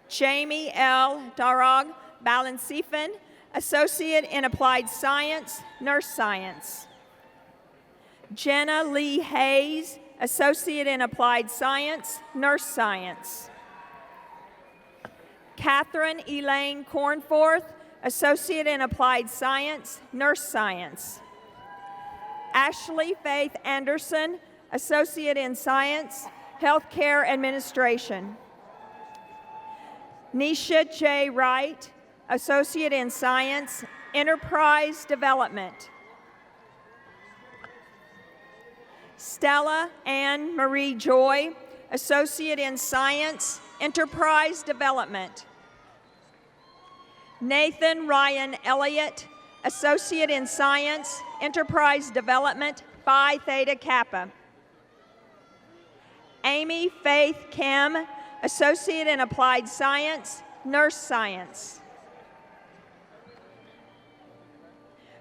Jamie L. Darag Balancifan, Associate in Applied Science, Nurse Science. Jenna Lee Hayes, Associate in Applied Science, Nurse Science. Catherine Elaine Cornforth, Associate in Applied Science, Nurse Science. Ashley Faith Anderson, Associate in Science, Healthcare Administration. Nisha J. Wright, Associate in Science, Enterprise Development. Stella Ann Marie Joy, Associate in Science, Enterprise Development. Nathan Ryan Elliott, Associate in Science, Enterprise Development, Phi Theta Kappa. Amy Faith Kim, Associate in Applied Science, Nurse Science.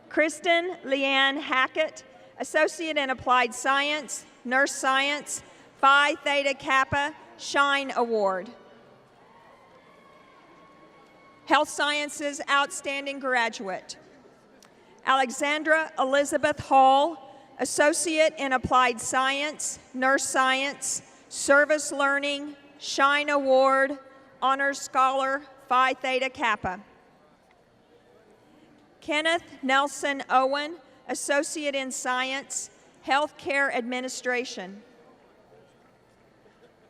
Kristen Leanne Hackett, Associate in Applied Science, Nurse Science, Phi Theta Kappa, Shine Award. Health Sciences Outstanding Graduate. Alexandra Elizabeth Hall, Associate in Applied Science, Nurse Science, Service Learning, Shine Award, Honors Scholar, Phi Theta Kappa. Kenneth Nelson Owen, Associate in Science, Healthcare Administration.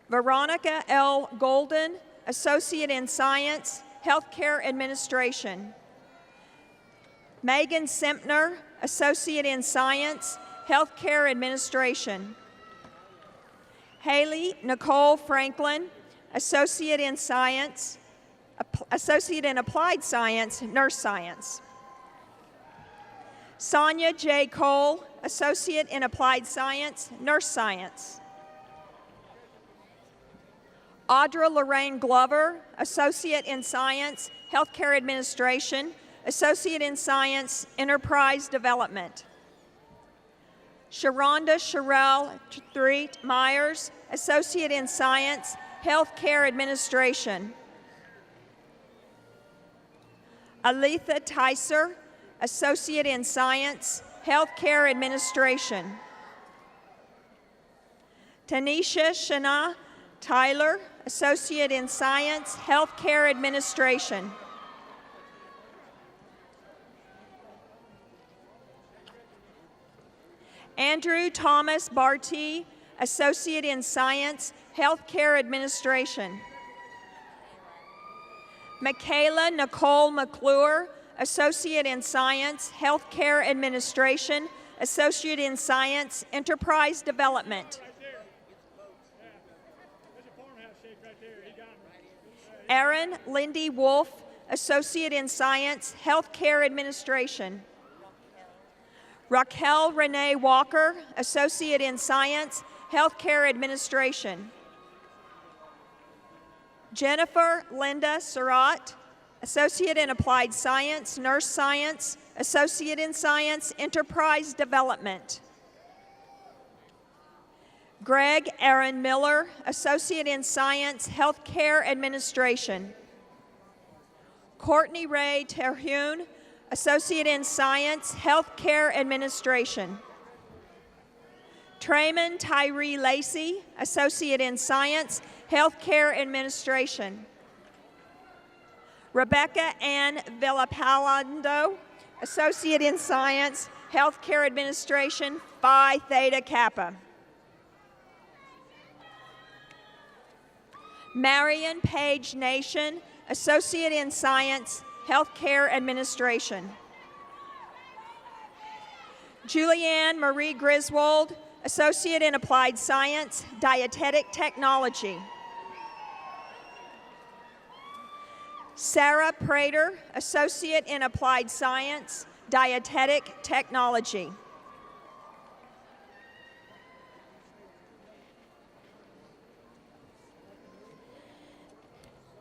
Veronica L. Golden, Associate in Science, Healthcare Administration. Megan Simpner, Associate in Science, Healthcare Administration. Haley Nicole Franklin, Associate in Science, Associate in Applied Science, Nurse Science. Sonia J. Cole, Associate in Applied Science, Nurse Science. Audra Lorraine Glover, Associate in Science, Healthcare Administration, Associate in Science, Enterprise Development. Sharonda Sherelle Threet Myers, Associate in Science, Healthcare Administration. Aletha Tyser, Associate in Science, Healthcare Administration. Tanisha Shana Tyler, Associate in Science, Healthcare Administration. Andrew Thomas Barty, Associate in Science, Healthcare Administration. Michaela Nicole McClure, Associate in Science, Healthcare Administration, Associate in Science, Enterprise Development. Erin Lindy Wolf, Associate in Science, Healthcare Administration. Raquel Renee Walker, Associate in Science, Healthcare Administration. Jennifer Linda Surratt, Associate in Applied Science, Nurse Science, Associate in Science, Enterprise Development. Greg Aaron Miller, Associate in Science, Healthcare Administration. Courtney Ray Terhune, Associate in Science, Healthcare Administration. Trayman Tyree Lacey, Associate in Science, Healthcare Administration. Rebecca Ann Villapalando, Associate in Science, Healthcare Administration, Phi Theta Kappa. Marion Page Nation, Associate in Science, Healthcare Administration. Julianne Marie Griswold, Associate in Applied Science, Dietetic Technology. Sarah Prater, Associate in Applied Science, Dietetic Technology.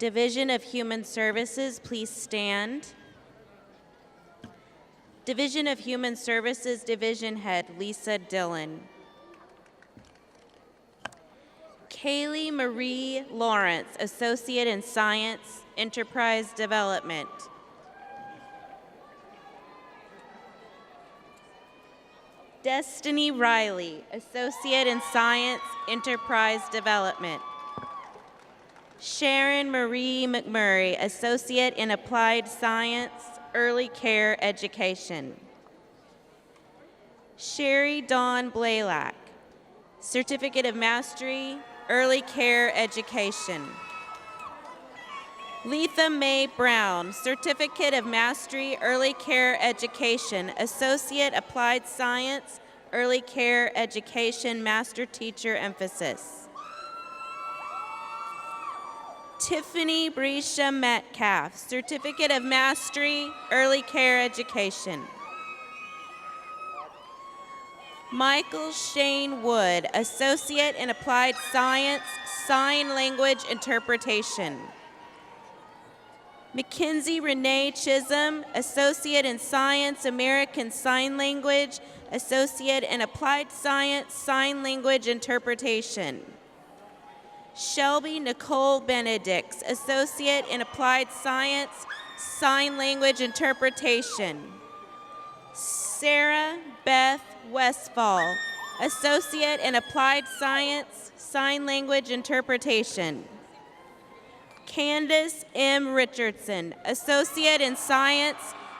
Division of Human Services, please stand. Division of Human Services Division Head, Lisa Dillon. Kaylee Marie Lawrence, Associate in Science, Enterprise Development. Destiny Riley, Associate in Science, Enterprise Development. Sharon Marie McMurray, Associate in Applied Science, Early Care Education. Sherry Dawn Blaylock, Certificate of Mastery, Early Care Education. Letha Mae Brown, Certificate of Mastery, Early Care Education, Associate Applied Science, Early Care Education, Master Teacher Emphasis. Tiffany Brescia Metcalf, Certificate of Mastery, Early Care Education. Michael Shane Wood, Associate in Applied Science, Sign Language Interpretation. Mackenzie Renee Chisholm, Associate in Science, American Sign Language, Associate in Applied Science, Sign Language Interpretation. Shelby Nicole Benedicts, Associate in Applied Science, Sign Language Interpretation. Sarah Beth Westfall, Associate in Applied Science, Sign Language Interpretation. Candace M. Richardson, Associate in Science,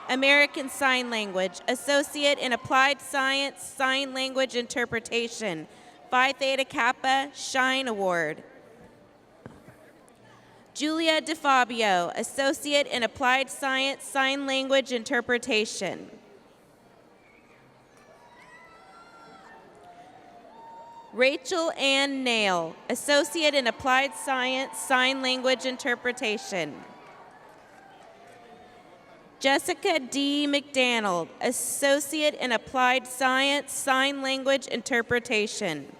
American Sign Language, Associate in Applied Science, Sign Language Interpretation, Phi Theta Kappa Shine Award. Julia DeFabio, Associate in Applied Science, Sign Language Interpretation. Rachel Ann Nail, Associate in Applied Science, Sign Language Interpretation. Jessica D. McDonald, Associate in Applied Science, Sign Language Interpretation.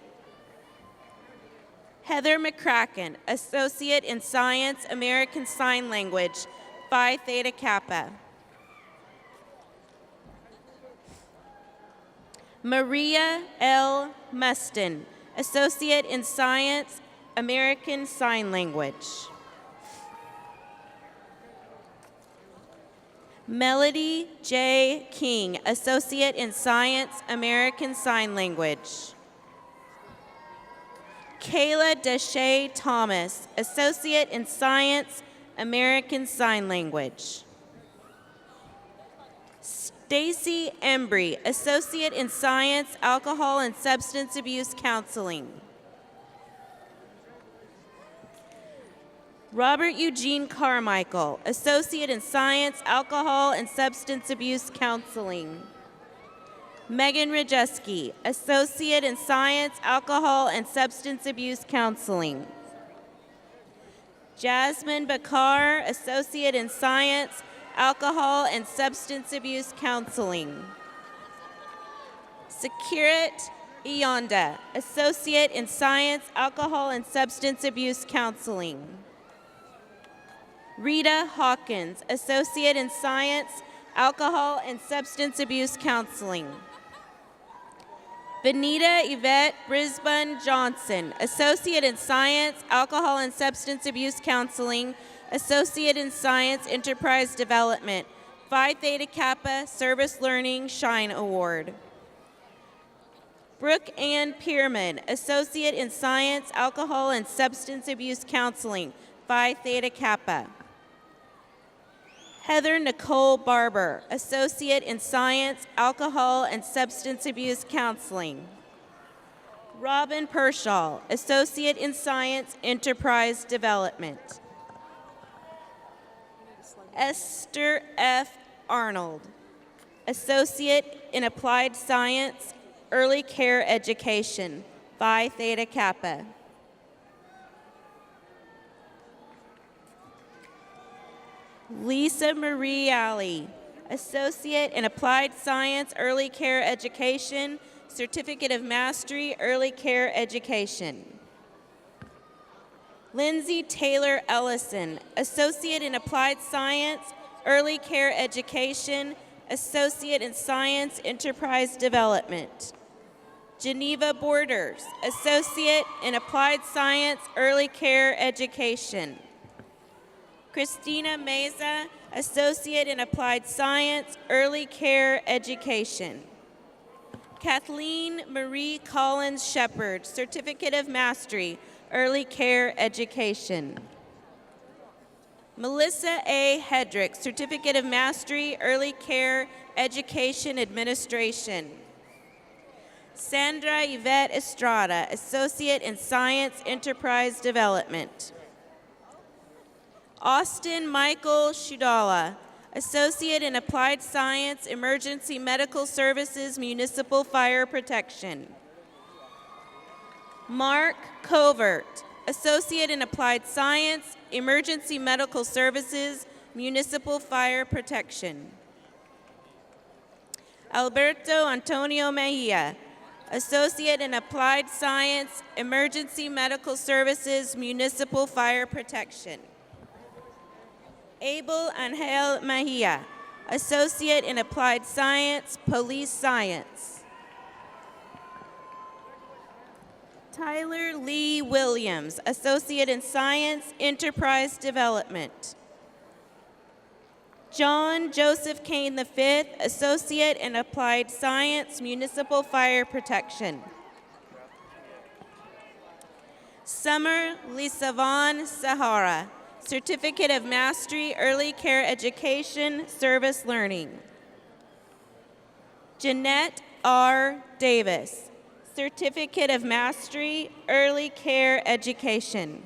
Heather McCracken, Associate in Science, American Sign Language, Phi Theta Kappa. Maria L. Mustin, Associate in Science, American Sign Language. Melody J. King, Associate in Science, American Sign Language. Kayla Deshay Thomas, Associate in Science, American Sign Language. Stacy Embry, Associate in Science, Alcohol and Substance Abuse Counseling. Robert Eugene Carmichael, Associate in Science, Alcohol and Substance Abuse Counseling. Megan Rajeski, Associate in Science, Alcohol and Substance Abuse Counseling. Jasmine Bakar, Associate in Science, Alcohol and Substance Abuse Counseling. Sakirat Ionda, Associate in Science, Alcohol and Substance Abuse Counseling. Rita Hawkins, Associate in Science, Alcohol and Substance Abuse Counseling. Benita Yvette Brisbane Johnson, Associate in Science, Alcohol and Substance Abuse Counseling, Associate in Science, Enterprise Development, Phi Theta Kappa Service Learning Shine Award. Brooke Ann Pierman, Associate in Science, Alcohol and Substance Abuse Counseling, Phi Theta Kappa. Heather Nicole Barber, Associate in Science, Alcohol and Substance Abuse Counseling. Robin Pershaw, Associate in Science, Enterprise Development. Esther F. Arnold, Associate in Applied Science, Early Care Education, Phi Theta Kappa. Lisa Marie Alley, Associate in Applied Science, Early Care Education, Certificate of Mastery, Early Care Education. Lindsay Taylor Ellison, Associate in Applied Science, Early Care Education, Associate in Science, Enterprise Development. Geneva Borders, Associate in Applied Science, Early Care Education. Christina Meza, Associate in Applied Science, Early Care Education. Kathleen Marie Collins Shepard, Certificate of Mastery, Early Care Education. Melissa A. Hedrick, Certificate of Mastery, Early Care Education Administration. Sandra Yvette Estrada, Associate in Science Enterprise Development. Austin Michael Shudala, Associate in Applied Science, Emergency Medical Services, Municipal Fire Protection. Mark Covert, Associate in Applied Science, Emergency Medical Services, Municipal Fire Protection. Alberto Antonio Mejia, Associate in Applied Science, Emergency Medical Services, Municipal Fire Protection. Abel Angel Mejia, Associate in Applied Science, Police Science. Tyler Lee Williams, Associate in Science, Enterprise Development. John Joseph Kane V, Associate in Applied Science, Municipal Fire Protection. Summer Lisavon Sahara, Certificate of Mastery, Early Care Education, Service Learning. Jeanette R. Davis, Certificate of Mastery, Early Care Education.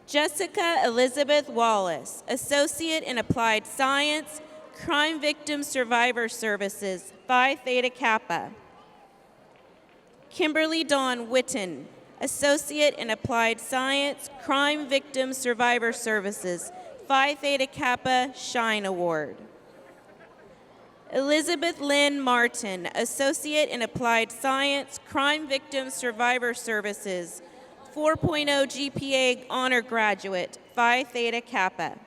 Jessica Elizabeth Wallace, Associate in Applied Science, Crime Victim Survivor Services, Phi Theta Kappa. Kimberly Dawn Witten, Associate in Applied Science, Crime Victim Survivor Services, Phi Theta Kappa Shine Award. Elizabeth Lynn Martin, Associate in Applied Science, Crime Victim Survivor Services, 4.0 GPA Honor Graduate, Phi Theta Kappa.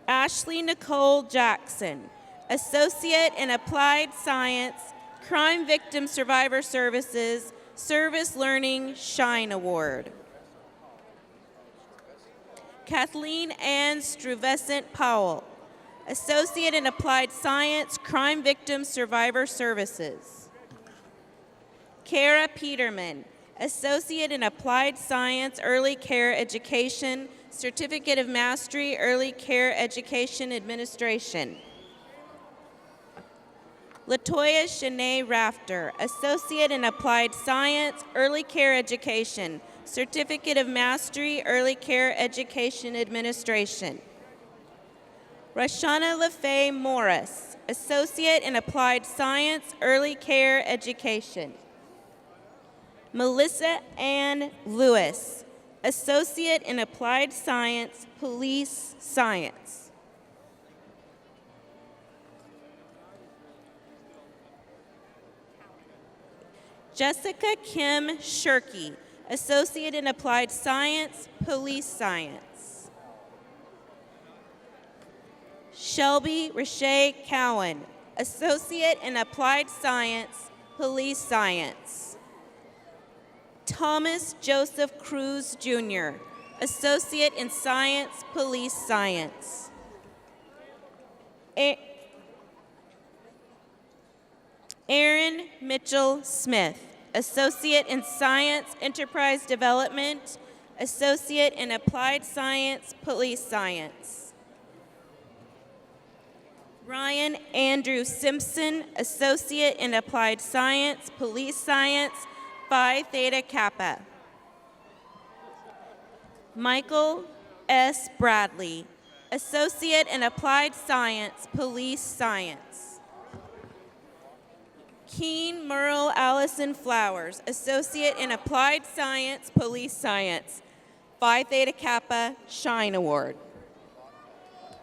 Ashley Nicole Jackson, Associate in Applied Science, Crime Victim Survivor Services, Service Learning Shine Award. Kathleen Ann Struvescent Powell, Associate in Applied Science, Crime Victim Survivor Services. Kara Peterman, Associate in Applied Science, Early Care Education, Certificate of Mastery, Early Care Education Administration. Latoya Shanae Rafter, Associate in Applied Science, Early Care Education, Certificate of Mastery, Early Care Education Administration. Rashana LaFay Morris, Associate in Applied Science, Early Care Education. Melissa Ann Lewis, Associate in Applied Science, Police Science. Jessica Kim Shirky, Associate in Applied Science, Police Science. Shelby Rashay Cowan, Associate in Applied Science, Police Science. Thomas Joseph Cruz, Jr., Associate in Science, Police Science. Aaron Mitchell Smith, Associate in Science, Enterprise Development, Associate in Applied Science, Police Science. Ryan Andrew Simpson, Associate in Applied Science, Police Science, Phi Theta Kappa. Michael S. Bradley, Associate in Applied Science, Police Science. Keen Merle Allison Flowers, Associate in Applied Science, Police Science, Phi Theta Kappa Shine Award.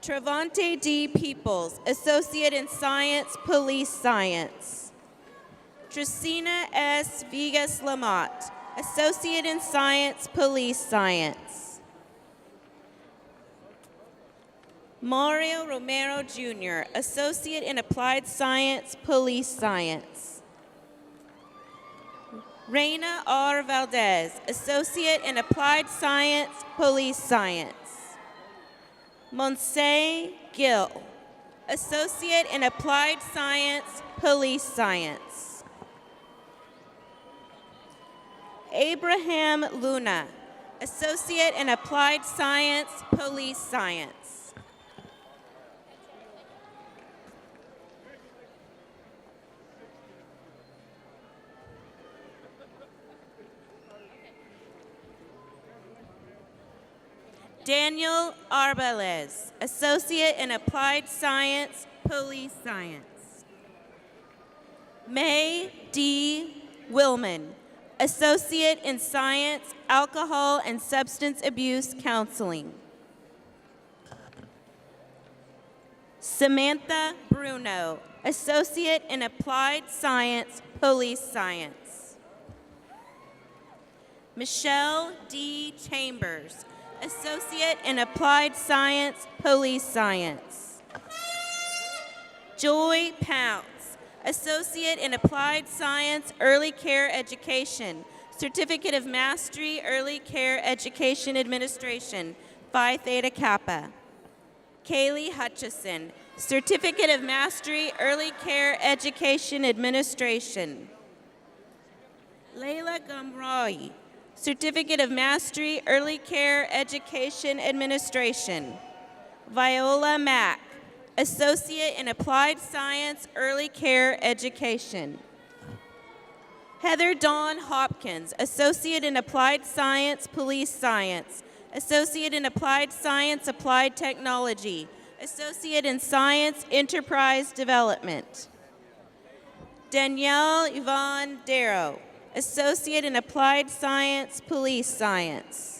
Travante D. Peoples, Associate in Science, Police Science. Trisina S. Vigas Lamotte, Associate in Science, Police Science. Mario Romero, Jr., Associate in Applied Science, Police Science. Reina R. Valdez, Associate in Applied Science, Police Science. Monse Gill, Associate in Applied Science, Police Science. Abraham Luna, Associate in Applied Science, Police Science. Daniel Arbeles, Associate in Applied Science, Police Science. May D. Willman, Associate in Science, Alcohol and Substance Abuse Counseling. Samantha Bruno, Associate in Applied Science, Police Science. Michelle D. Chambers, Associate in Applied Science, Police Science. Joy Pounce, Associate in Applied Science, Early Care Education, Certificate of Mastery, Early Care Education Administration, Phi Theta Kappa. Kaylee Hutchison, Certificate of Mastery, Early Care Education Administration. Layla Gamrawi, Certificate of Mastery, Early Care Education Administration. Viola Mack, Associate in Applied Science, Early Care Education. Heather Dawn Hopkins, Associate in Applied Science, Police Science. Associate in Applied Science, Applied Technology. Associate in Science, Enterprise Development. Danielle Yvonne Darrow, Associate in Applied Science, Police Science.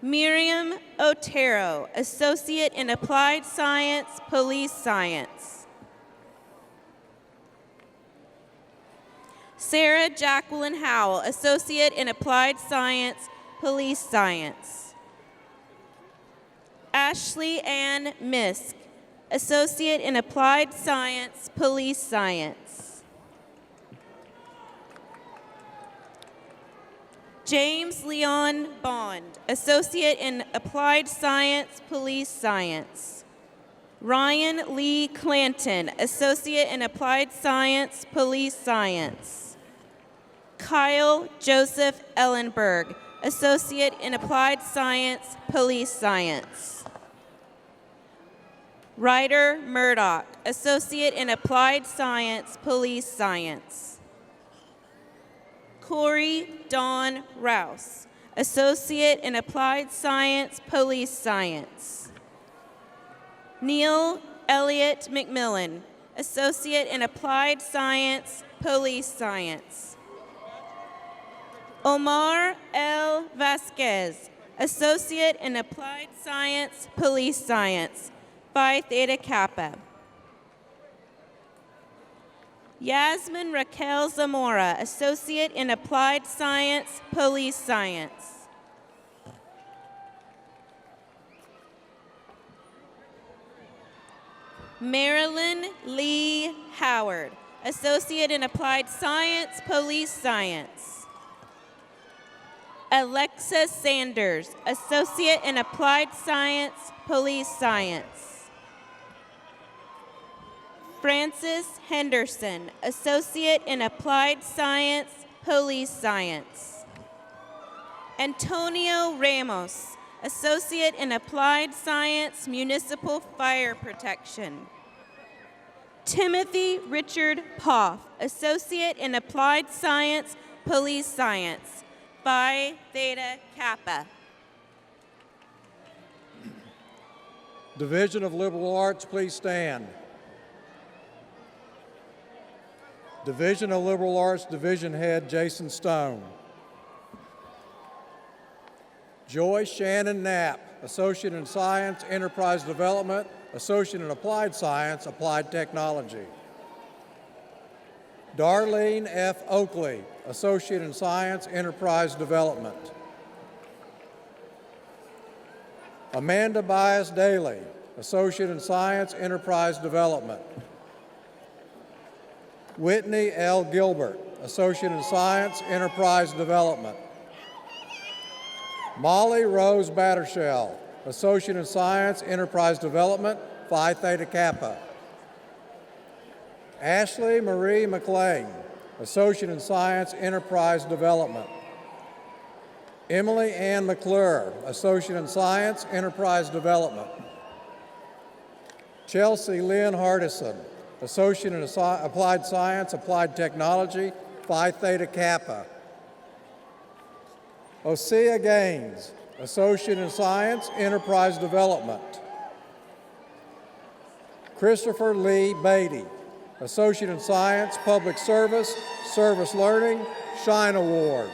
Miriam Otero, Associate in Applied Science, Police Science. Sarah Jacqueline Howell, Associate in Applied Science, Police Science. Ashley Ann Misk, Associate in Applied Science, Police Science. James Leon Bond, Associate in Applied Science, Police Science. Ryan Lee Clanton, Associate in Applied Science, Police Science. Kyle Joseph Ellenberg, Associate in Applied Science, Police Science. Ryder Murdoch, Associate in Applied Science, Police Science. Corey Dawn Rouse, Associate in Applied Science, Police Science. Neil Elliott McMillan, Associate in Applied Science, Police Science. Omar L. Vasquez, Associate in Applied Science, Police Science, Phi Theta Kappa. Yasmin Raquel Zamora, Associate in Applied Science, Police Science. Marilyn Lee Howard, Associate in Applied Science, Police Science. Alexa Sanders, Associate in Applied Science, Police Science. Francis Henderson, Associate in Applied Science, Police Science. Antonio Ramos, Associate in Applied Science, Municipal Fire Protection. Timothy Richard Poff, Associate in Applied Science, Police Science, Phi Theta Kappa. Division of Liberal Arts, please stand. Division of Liberal Arts, Division Head Jason Stone. Joy Shannon Knapp, Associate in Science, Enterprise Development, Associate in Applied Science, Applied Technology. Darlene F. Oakley, Associate in Science, Enterprise Development. Amanda Bias Daly, Associate in Science, Enterprise Development. Whitney L. Gilbert, Associate in Science, Enterprise Development. Molly Rose Battershell, Associate in Science, Enterprise Development, Phi Theta Kappa. Ashley Marie McLean, Associate in Science, Enterprise Development. Emily Ann McClure, Associate in Science, Enterprise Development. Chelsea Lynn Hardison, Associate in Applied Science, Applied Technology, Phi Theta Kappa. Osea Gaines, Associate in Science, Enterprise Development. Christopher Lee Beatty, Associate in Science, Public Service, Service Learning, Shine Award.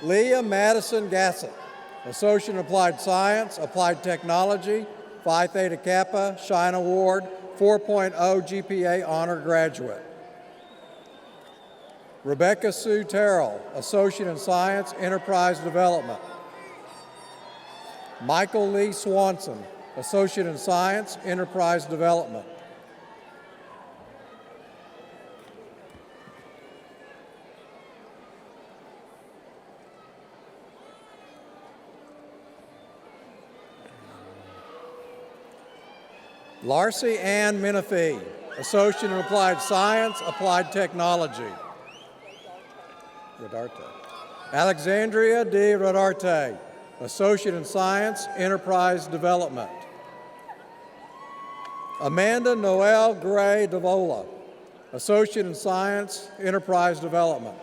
Leah Madison Gassett, Associate in Applied Science, Applied Technology, Phi Theta Kappa, Shine Award, 4.0 GPA Honor Graduate. Rebecca Sue Terrell, Associate in Science, Enterprise Development. Michael Lee Swanson, Associate in Science, Enterprise Development. Larcy Ann Menifee, Associate in Applied Science, Applied Technology. Rodarte. Alexandria D. Rodarte, Associate in Science, Enterprise Development. Amanda Noel Gray Davola, Associate in Science, Enterprise Development.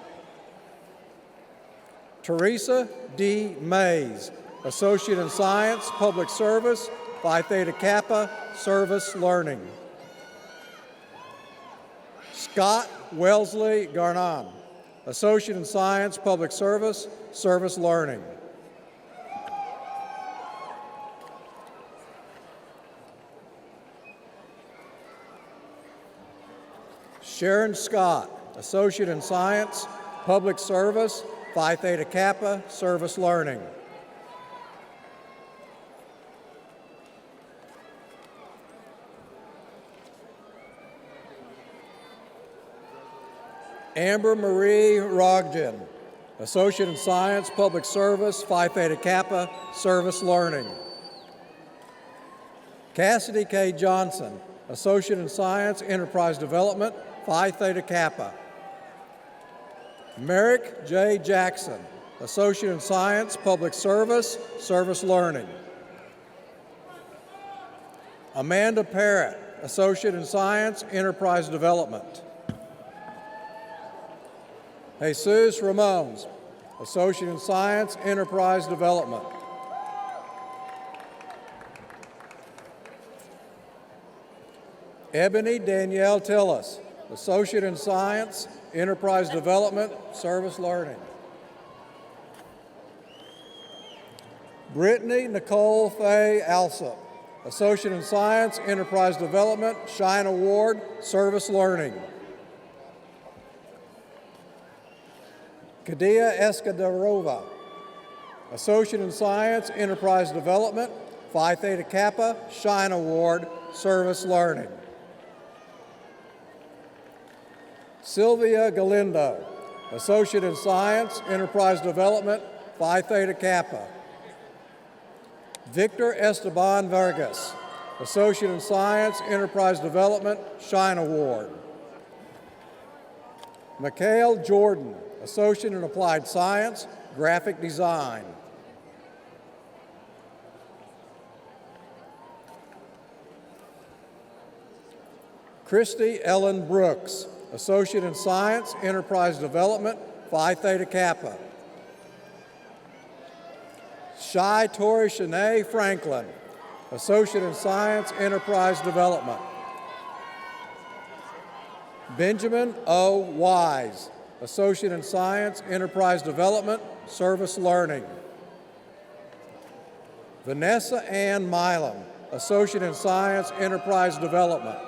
Teresa D. Mays, Associate in Science, Public Service, Phi Theta Kappa, Service Learning. Scott Wellesley Garnon, Associate in Science, Public Service, Service Learning. Sharon Scott, Associate in Science, Public Service, Phi Theta Kappa, Service Learning. Amber Marie Roggen, Associate in Science, Public Service, Phi Theta Kappa, Service Learning. Cassidy K. Johnson, Associate in Science, Enterprise Development, Phi Theta Kappa. Merrick J. Jackson, Associate in Science, Public Service, Service Learning. Amanda Parrott, Associate in Science, Enterprise Development. Jesus Ramones, Associate in Science, Enterprise Development. Ebony Danielle Tillis, Associate in Science, Enterprise Development, Service Learning. Brittany Nicole Faye Alsop, Associate in Science, Enterprise Development, Shine Award, Service Learning. Kadia Escadarova, Associate in Science, Enterprise Development, Phi Theta Kappa, Shine Award, Service Learning. Sylvia Galindo, Associate in Science, Enterprise Development, Phi Theta Kappa. Victor Esteban Vargas, Associate in Science, Enterprise Development, Shine Award. Mikhail Jordan, Associate in Applied Science, Graphic Design. Christy Ellen Brooks, Associate in Science, Enterprise Development, Phi Theta Kappa. Shai Tori Shanae Franklin, Associate in Science, Enterprise Development. Benjamin O. Wise, Associate in Science, Enterprise Development, Service Learning. Vanessa Ann Milam, Associate in Science, Enterprise Development.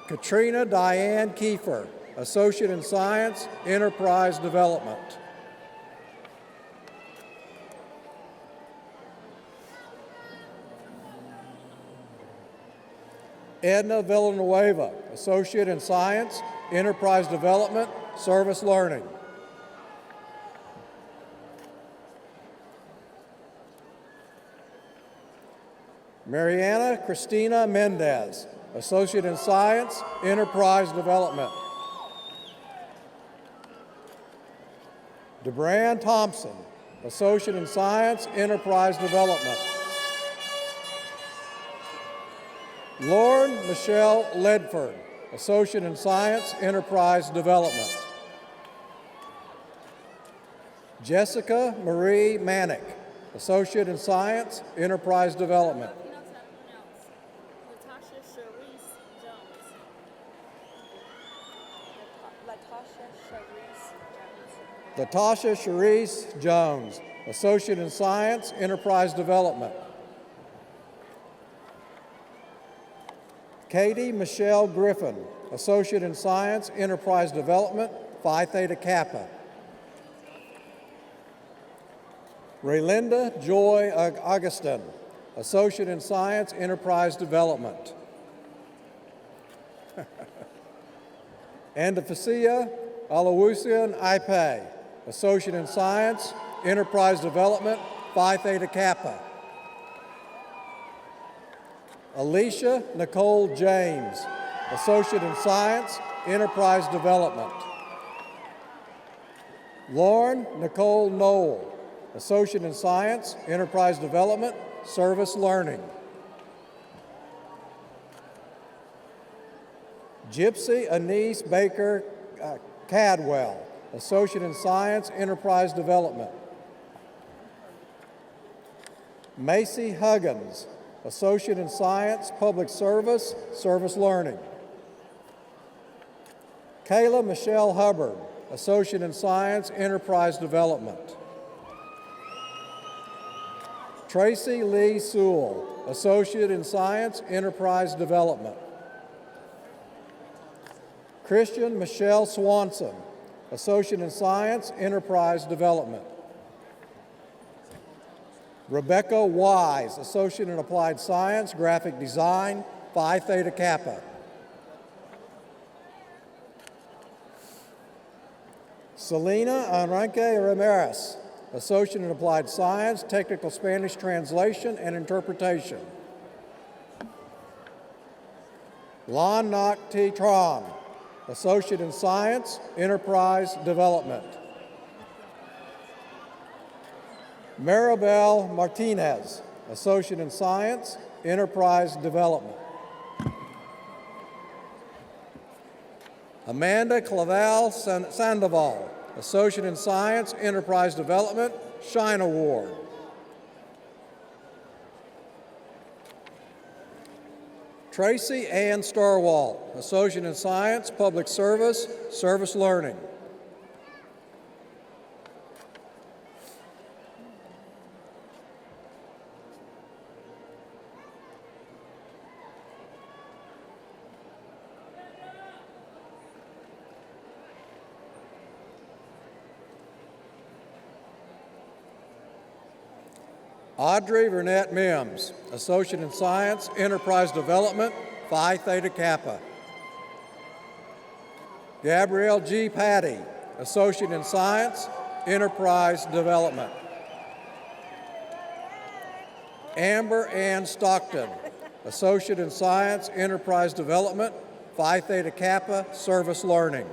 Katrina Diane Kiefer, Associate in Science, Enterprise Development. Edna Villanueva, Associate in Science, Enterprise Development, Service Learning. Mariana Christina Mendez, Associate in Science, Enterprise Development. DeBran Thompson, Associate in Science, Enterprise Development. Lauren Michelle Ledford, Associate in Science, Enterprise Development. Jessica Marie Manick, Associate in Science, Enterprise Development. Latasha Cherise Jones, Associate in Science, Enterprise Development. Katie Michelle Griffin, Associate in Science, Enterprise Development, Phi Theta Kappa. Raylinda Joy Augustin, Associate in Science, Enterprise Development. Andafasia Alawusian Ipe, Associate in Science, Enterprise Development, Phi Theta Kappa. Alicia Nicole James, Associate in Science, Enterprise Development. Lauren Nicole Knoll, Associate in Science, Enterprise Development, Service Learning. Gypsy Anise Baker Cadwell, Associate in Science, Enterprise Development. Macy Huggins, Associate in Science, Public Service, Service Learning. Kayla Michelle Hubbard, Associate in Science, Enterprise Development. Tracy Lee Sewell, Associate in Science, Enterprise Development. Christian Michelle Swanson, Associate in Science, Enterprise Development. Rebecca Wise, Associate in Applied Science, Graphic Design, Phi Theta Kappa. Selena Enrique Ramirez, Associate in Applied Science, Technical Spanish Translation and Interpretation. Lon Nok T. Tron, Associate in Science, Enterprise Development. Maribel Martinez, Associate in Science, Enterprise Development. Amanda Clavel Sandoval, Associate in Science, Enterprise Development, Shine Award. Tracy Ann Starwalt, Associate in Science, Public Service, Service Learning. Audrey Vernette Mims, Associate in Science, Enterprise Development, Phi Theta Kappa. Gabrielle G. Patty, Associate in Science, Enterprise Development. Amber Ann Stockton, Associate in Science, Enterprise Development, Phi Theta Kappa, Service Learning.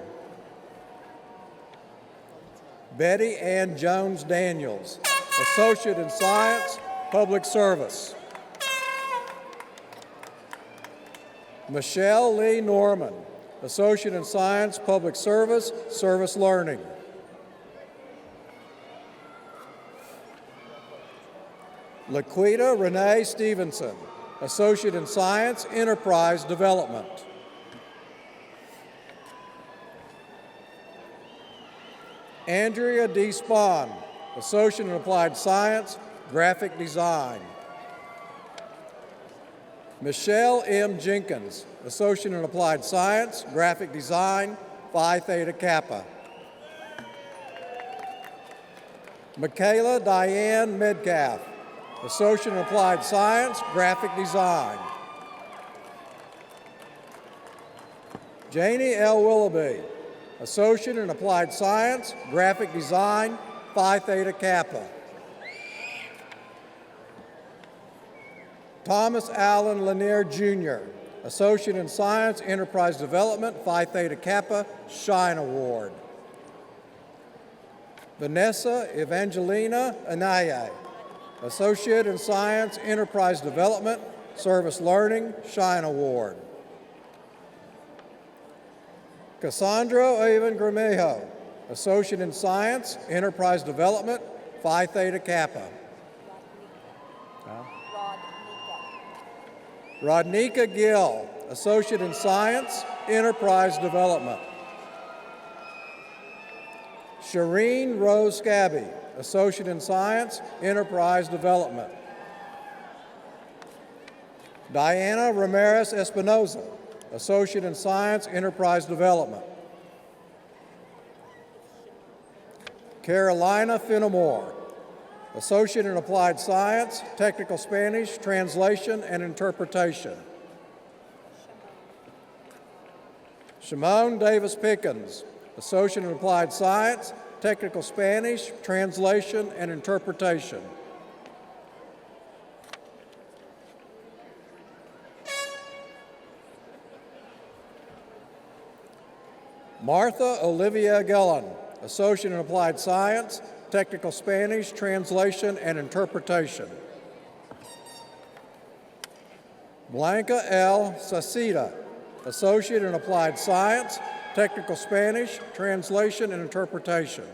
Betty Ann Jones Daniels, Associate in Science, Public Service. Michelle Lee Norman, Associate in Science, Public Service, Service Learning. Laquita Renee Stevenson, Associate in Science, Enterprise Development. Andrea D. Spahn, Associate in Applied Science, Graphic Design. Michelle M. Jenkins, Associate in Applied Science, Graphic Design, Phi Theta Kappa. Michaela Diane Medcalf, Associate in Applied Science, Graphic Design. Janie L. Willoughby, Associate in Applied Science, Graphic Design, Phi Theta Kappa. Thomas Allen Lanier Jr., Associate in Science, Enterprise Development, Phi Theta Kappa, Shine Award. Vanessa Evangelina Anaya, Associate in Science, Enterprise Development, Service Learning, Shine Award. Cassandra Avon Gramejo, Associate in Science, Enterprise Development, Phi Theta Kappa. Rodnika Gill, Associate in Science, Enterprise Development. Shireen Rose Scabby, Associate in Science, Enterprise Development. Diana Ramirez Espinoza, Associate in Science, Enterprise Development. Carolina Finnemore, Associate in Applied Science, Technical Spanish, Translation and Interpretation. Shimon Davis Pickens, Associate in Applied Science, Technical Spanish, Translation and Interpretation. Martha Olivia Gillen, Associate in Applied Science, Technical Spanish, Translation and Interpretation. Blanca L. Sacida, Associate in Applied Science, Technical Spanish, Translation and Interpretation.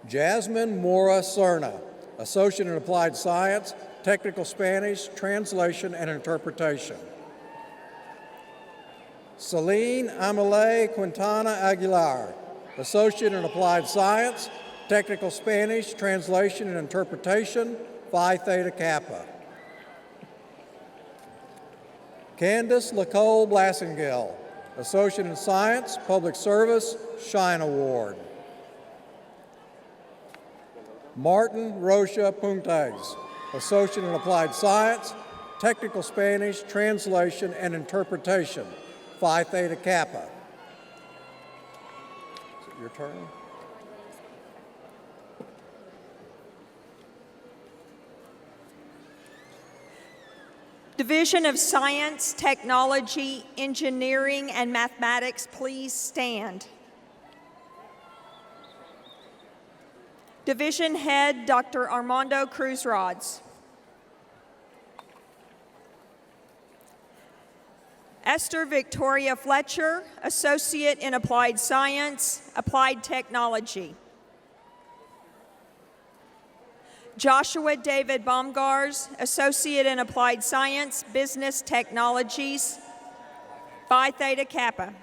Jasmine Mora Cerna, Associate in Applied Science, Technical Spanish, Translation and Interpretation. Celine Amelie Quintana Aguilar, Associate in Applied Science, Technical Spanish, Translation and Interpretation, Phi Theta Kappa. Candace Nicole Blasingale, Associate in Science, Public Service, Shine Award. Martin Rocha Puntes, Associate in Applied Science, Technical Spanish, Translation and Interpretation, Phi Theta Kappa. Is it your turn? Division of Science, Technology, Engineering, and Mathematics, please stand. Division Head, Dr. Armando Cruz Rods. Esther Victoria Fletcher, Associate in Applied Science, Applied Technology. Joshua David Baumgars, Associate in Applied Science, Business Technologies, Phi Theta Kappa.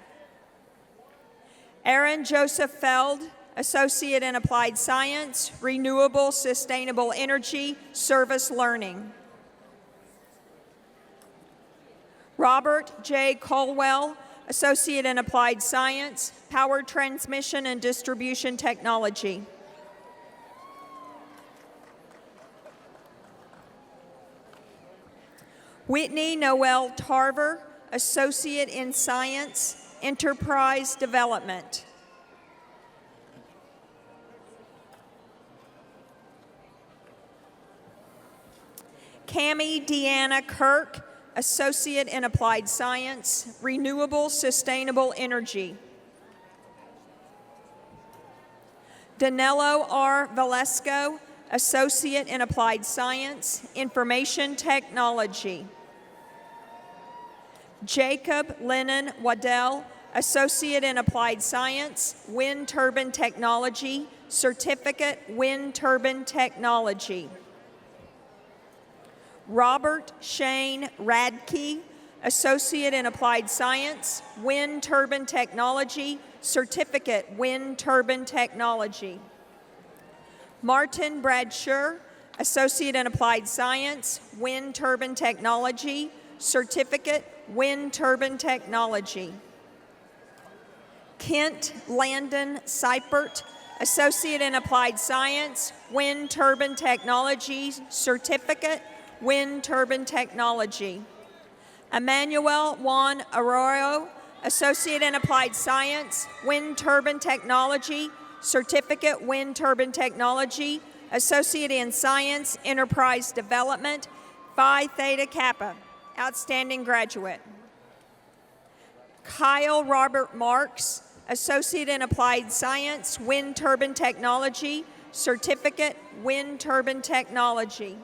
Aaron Joseph Feld, Associate in Applied Science, Renewable Sustainable Energy, Service Learning. Robert J. Colwell, Associate in Applied Science, Power Transmission and Distribution Technology. Whitney Noel Tarver, Associate in Science, Enterprise Development. Cammie Deanna Kirk, Associate in Applied Science, Renewable Sustainable Energy. Danilo R. Valesco, Associate in Applied Science, Information Technology. Jacob Lennon Waddell, Associate in Applied Science, Wind Turbine Technology, Certificate Wind Turbine Technology. Robert Shane Radke, Associate in Applied Science, Wind Turbine Technology, Certificate Wind Turbine Technology. Martin Bradshaw, Associate in Applied Science, Wind Turbine Technology, Certificate Wind Turbine Technology. Kent Landon Seipert, Associate in Applied Science, Wind Turbine Technology, Certificate Wind Turbine Technology. Emmanuel Juan Arroyo, Associate in Applied Science, Wind Turbine Technology, Certificate Wind Turbine Technology, Associate in Science, Enterprise Development, Phi Theta Kappa. Outstanding graduate. Kyle Robert Marks, Associate in Applied Science, Wind Turbine Technology, Certificate, Wind Turbine Technology.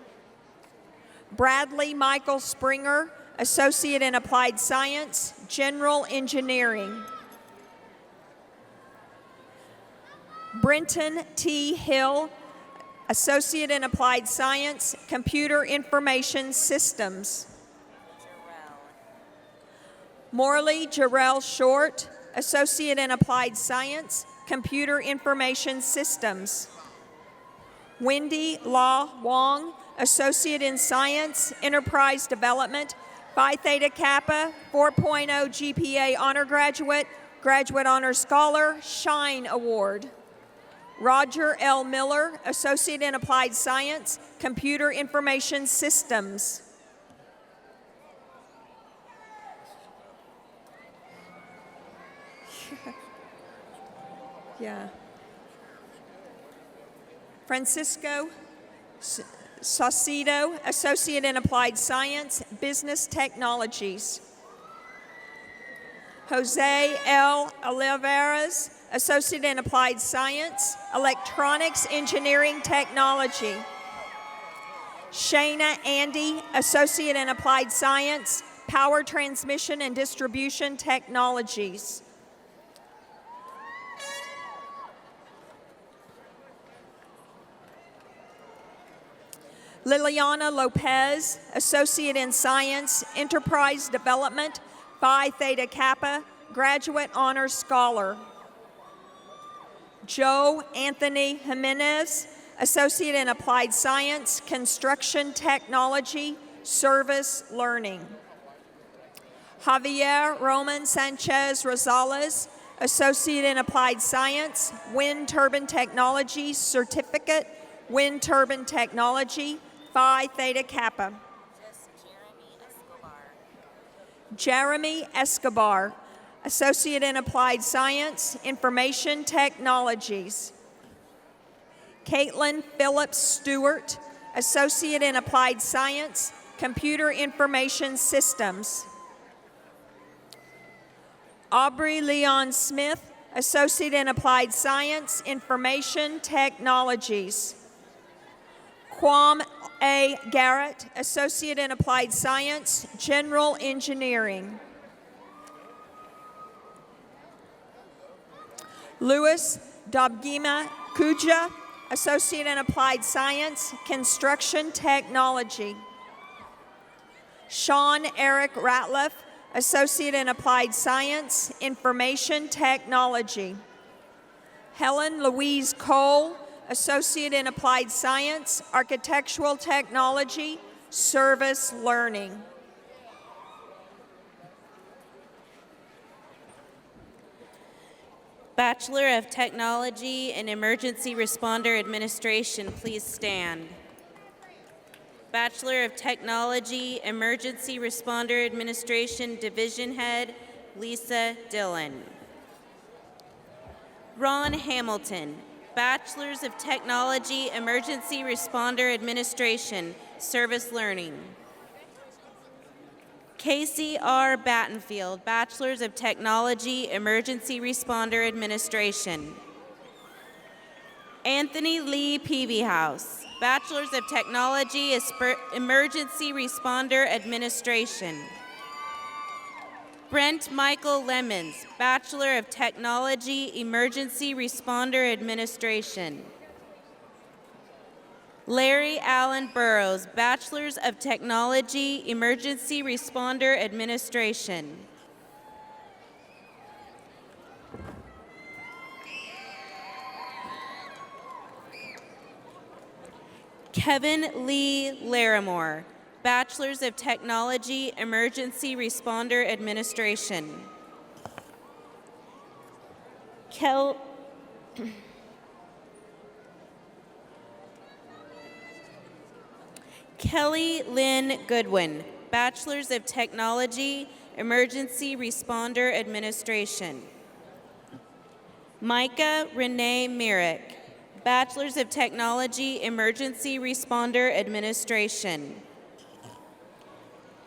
Bradley Michael Springer, Associate in Applied Science, General Engineering. Brenton T. Hill, Associate in Applied Science, Computer Information Systems. Morley Jarrell Short, Associate in Applied Science, Computer Information Systems. Wendy Law Wong, Associate in Science, Enterprise Development, Phi Theta Kappa, 4.0 GPA Honor Graduate, Graduate Honor Scholar, Shine Award. Roger L. Miller, Associate in Applied Science, Computer Information Systems. Yeah. Francisco Saucedo, Associate in Applied Science, Business Technologies. Jose L. Olivares, Associate in Applied Science, Electronics Engineering Technology. Shayna Andy, Associate in Applied Science, Power Transmission and Distribution Technologies. Liliana Lopez, Associate in Science, Enterprise Development, Phi Theta Kappa, Graduate Honor Scholar. Joe Anthony Jimenez, Associate in Applied Science, Construction Technology, Service Learning. Javier Roman Sanchez Rosales, Associate in Applied Science, Wind Turbine Technology, Certificate, Wind Turbine Technology, Phi Theta Kappa. Jeremy Escobar, Associate in Applied Science, Information Technologies. Caitlin Phillips Stewart, Associate in Applied Science, Computer Information Systems. Aubrey Leon Smith, Associate in Applied Science, Information Technologies. Quam A. Garrett, Associate in Applied Science, General Engineering. Louis Dobgima Kuja, Associate in Applied Science, Construction Technology. Sean Eric Ratliff, Associate in Applied Science, Information Technology. Helen Louise Cole, Associate in Applied Science, Architectural Technology, Service Learning. Bachelor of Technology in Emergency Responder Administration, please stand. Bachelor of Technology, Emergency Responder Administration, Division Head, Lisa Dillon. Ron Hamilton, Bachelor's of Technology, Emergency Responder Administration, Service Learning. Casey R. Battenfield, Bachelor's of Technology, Emergency Responder Administration. Anthony Lee Peavyhouse, Bachelor's of Technology, Emergency Responder Administration. Brent Michael Lemons, Bachelor of Technology, Emergency Responder Administration. Larry Allen Burrows, Bachelor's of Technology, Emergency Responder Administration. Kevin Lee Larimore, Bachelor's of Technology, Emergency Responder Administration. Kelly Lynn Goodwin, Bachelor's of Technology, Emergency Responder Administration. Micah Renee Merrick, Bachelor's of Technology, Emergency Responder Administration.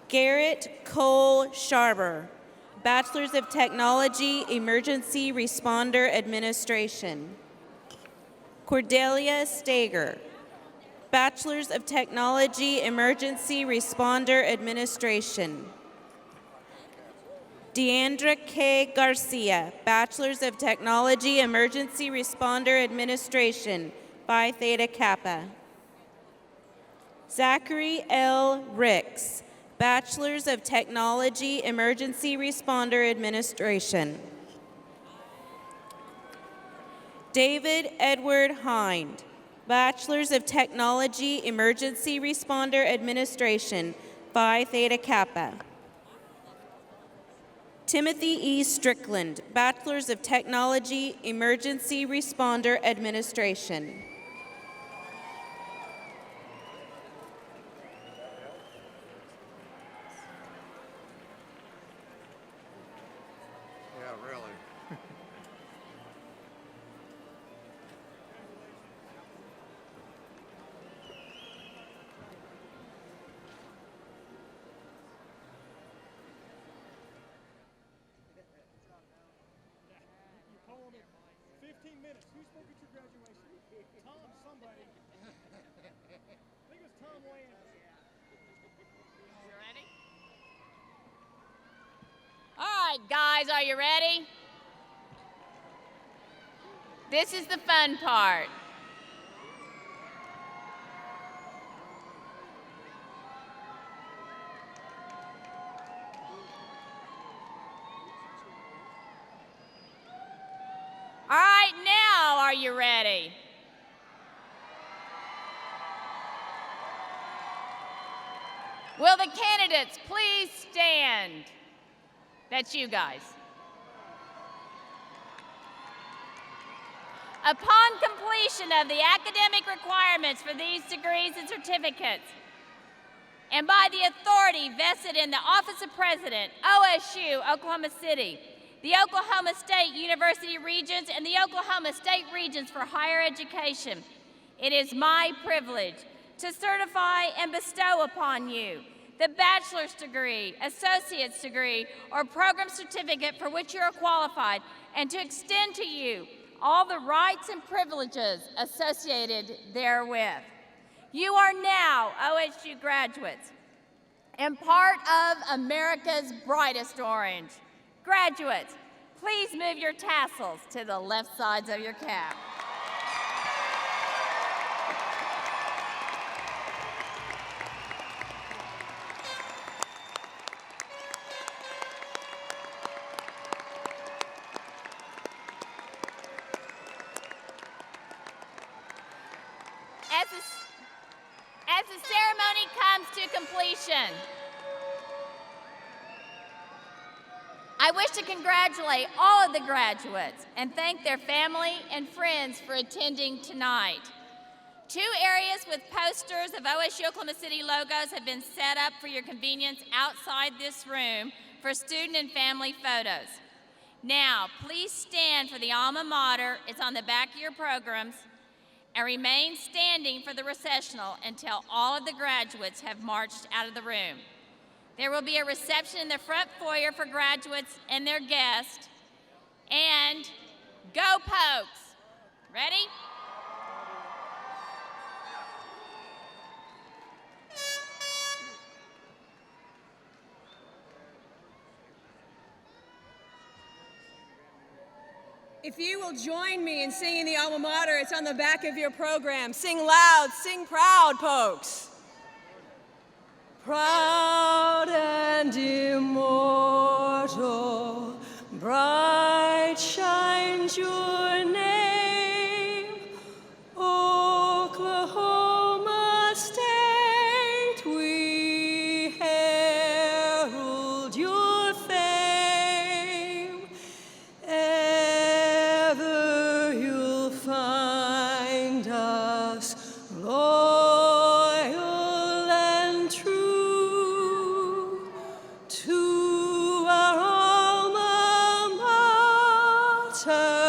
Garrett Cole Sharber, Bachelor's of Technology, Emergency Responder Administration. Cordelia Stager, Bachelor's of Technology, Emergency Responder Administration. Deandra K. Garcia, Bachelor's of Technology, Emergency Responder Administration, Phi Theta Kappa. Zachary L. Ricks, Bachelor's of Technology, Emergency Responder Administration. David Edward Hind, Bachelor's of Technology, Emergency Responder Administration, Phi Theta Kappa. Timothy E. Strickland, Bachelor's of Technology, Emergency Responder Administration. Yeah, really. You called it 15 minutes. Who spoke at your graduation? Tom somebody. I think it was Tom Lance. You ready? All right, guys, are you ready? This is the fun part. All right, now are you ready? Will the candidates please stand? That's you guys. Upon completion of the academic requirements for these degrees and certificates, and by the authority vested in the Office of President, OSU, Oklahoma City, the Oklahoma State University Regents, and the Oklahoma State Regents for Higher Education, it is my privilege to certify and bestow upon you the bachelor's degree, associate's degree, or program certificate for which you are qualified, and to extend to you all the rights and privileges associated therewith. You are now OSU graduates and part of America's brightest orange. Graduates, please move your tassels to the left sides of your cap. As the ceremony comes to completion, I wish to congratulate all of the graduates and thank their family and friends for attending tonight. 2 areas with posters of OSU Oklahoma City logos have been set up for your convenience outside this room for student and family photos. Now, please stand for the alma mater. It's on the back of your programs. And remain standing for the recessional until all of the graduates have marched out of the room. There will be a reception in the front foyer for graduates and their guests. And go Pokes! Ready? If you will join me in singing the alma mater, it's on the back of your program. Sing loud, sing proud, Pokes. Proud and immortal, bright shines your name, Oklahoma State, we herald your fame. Ever you'll find us loyal and true to our alma mater.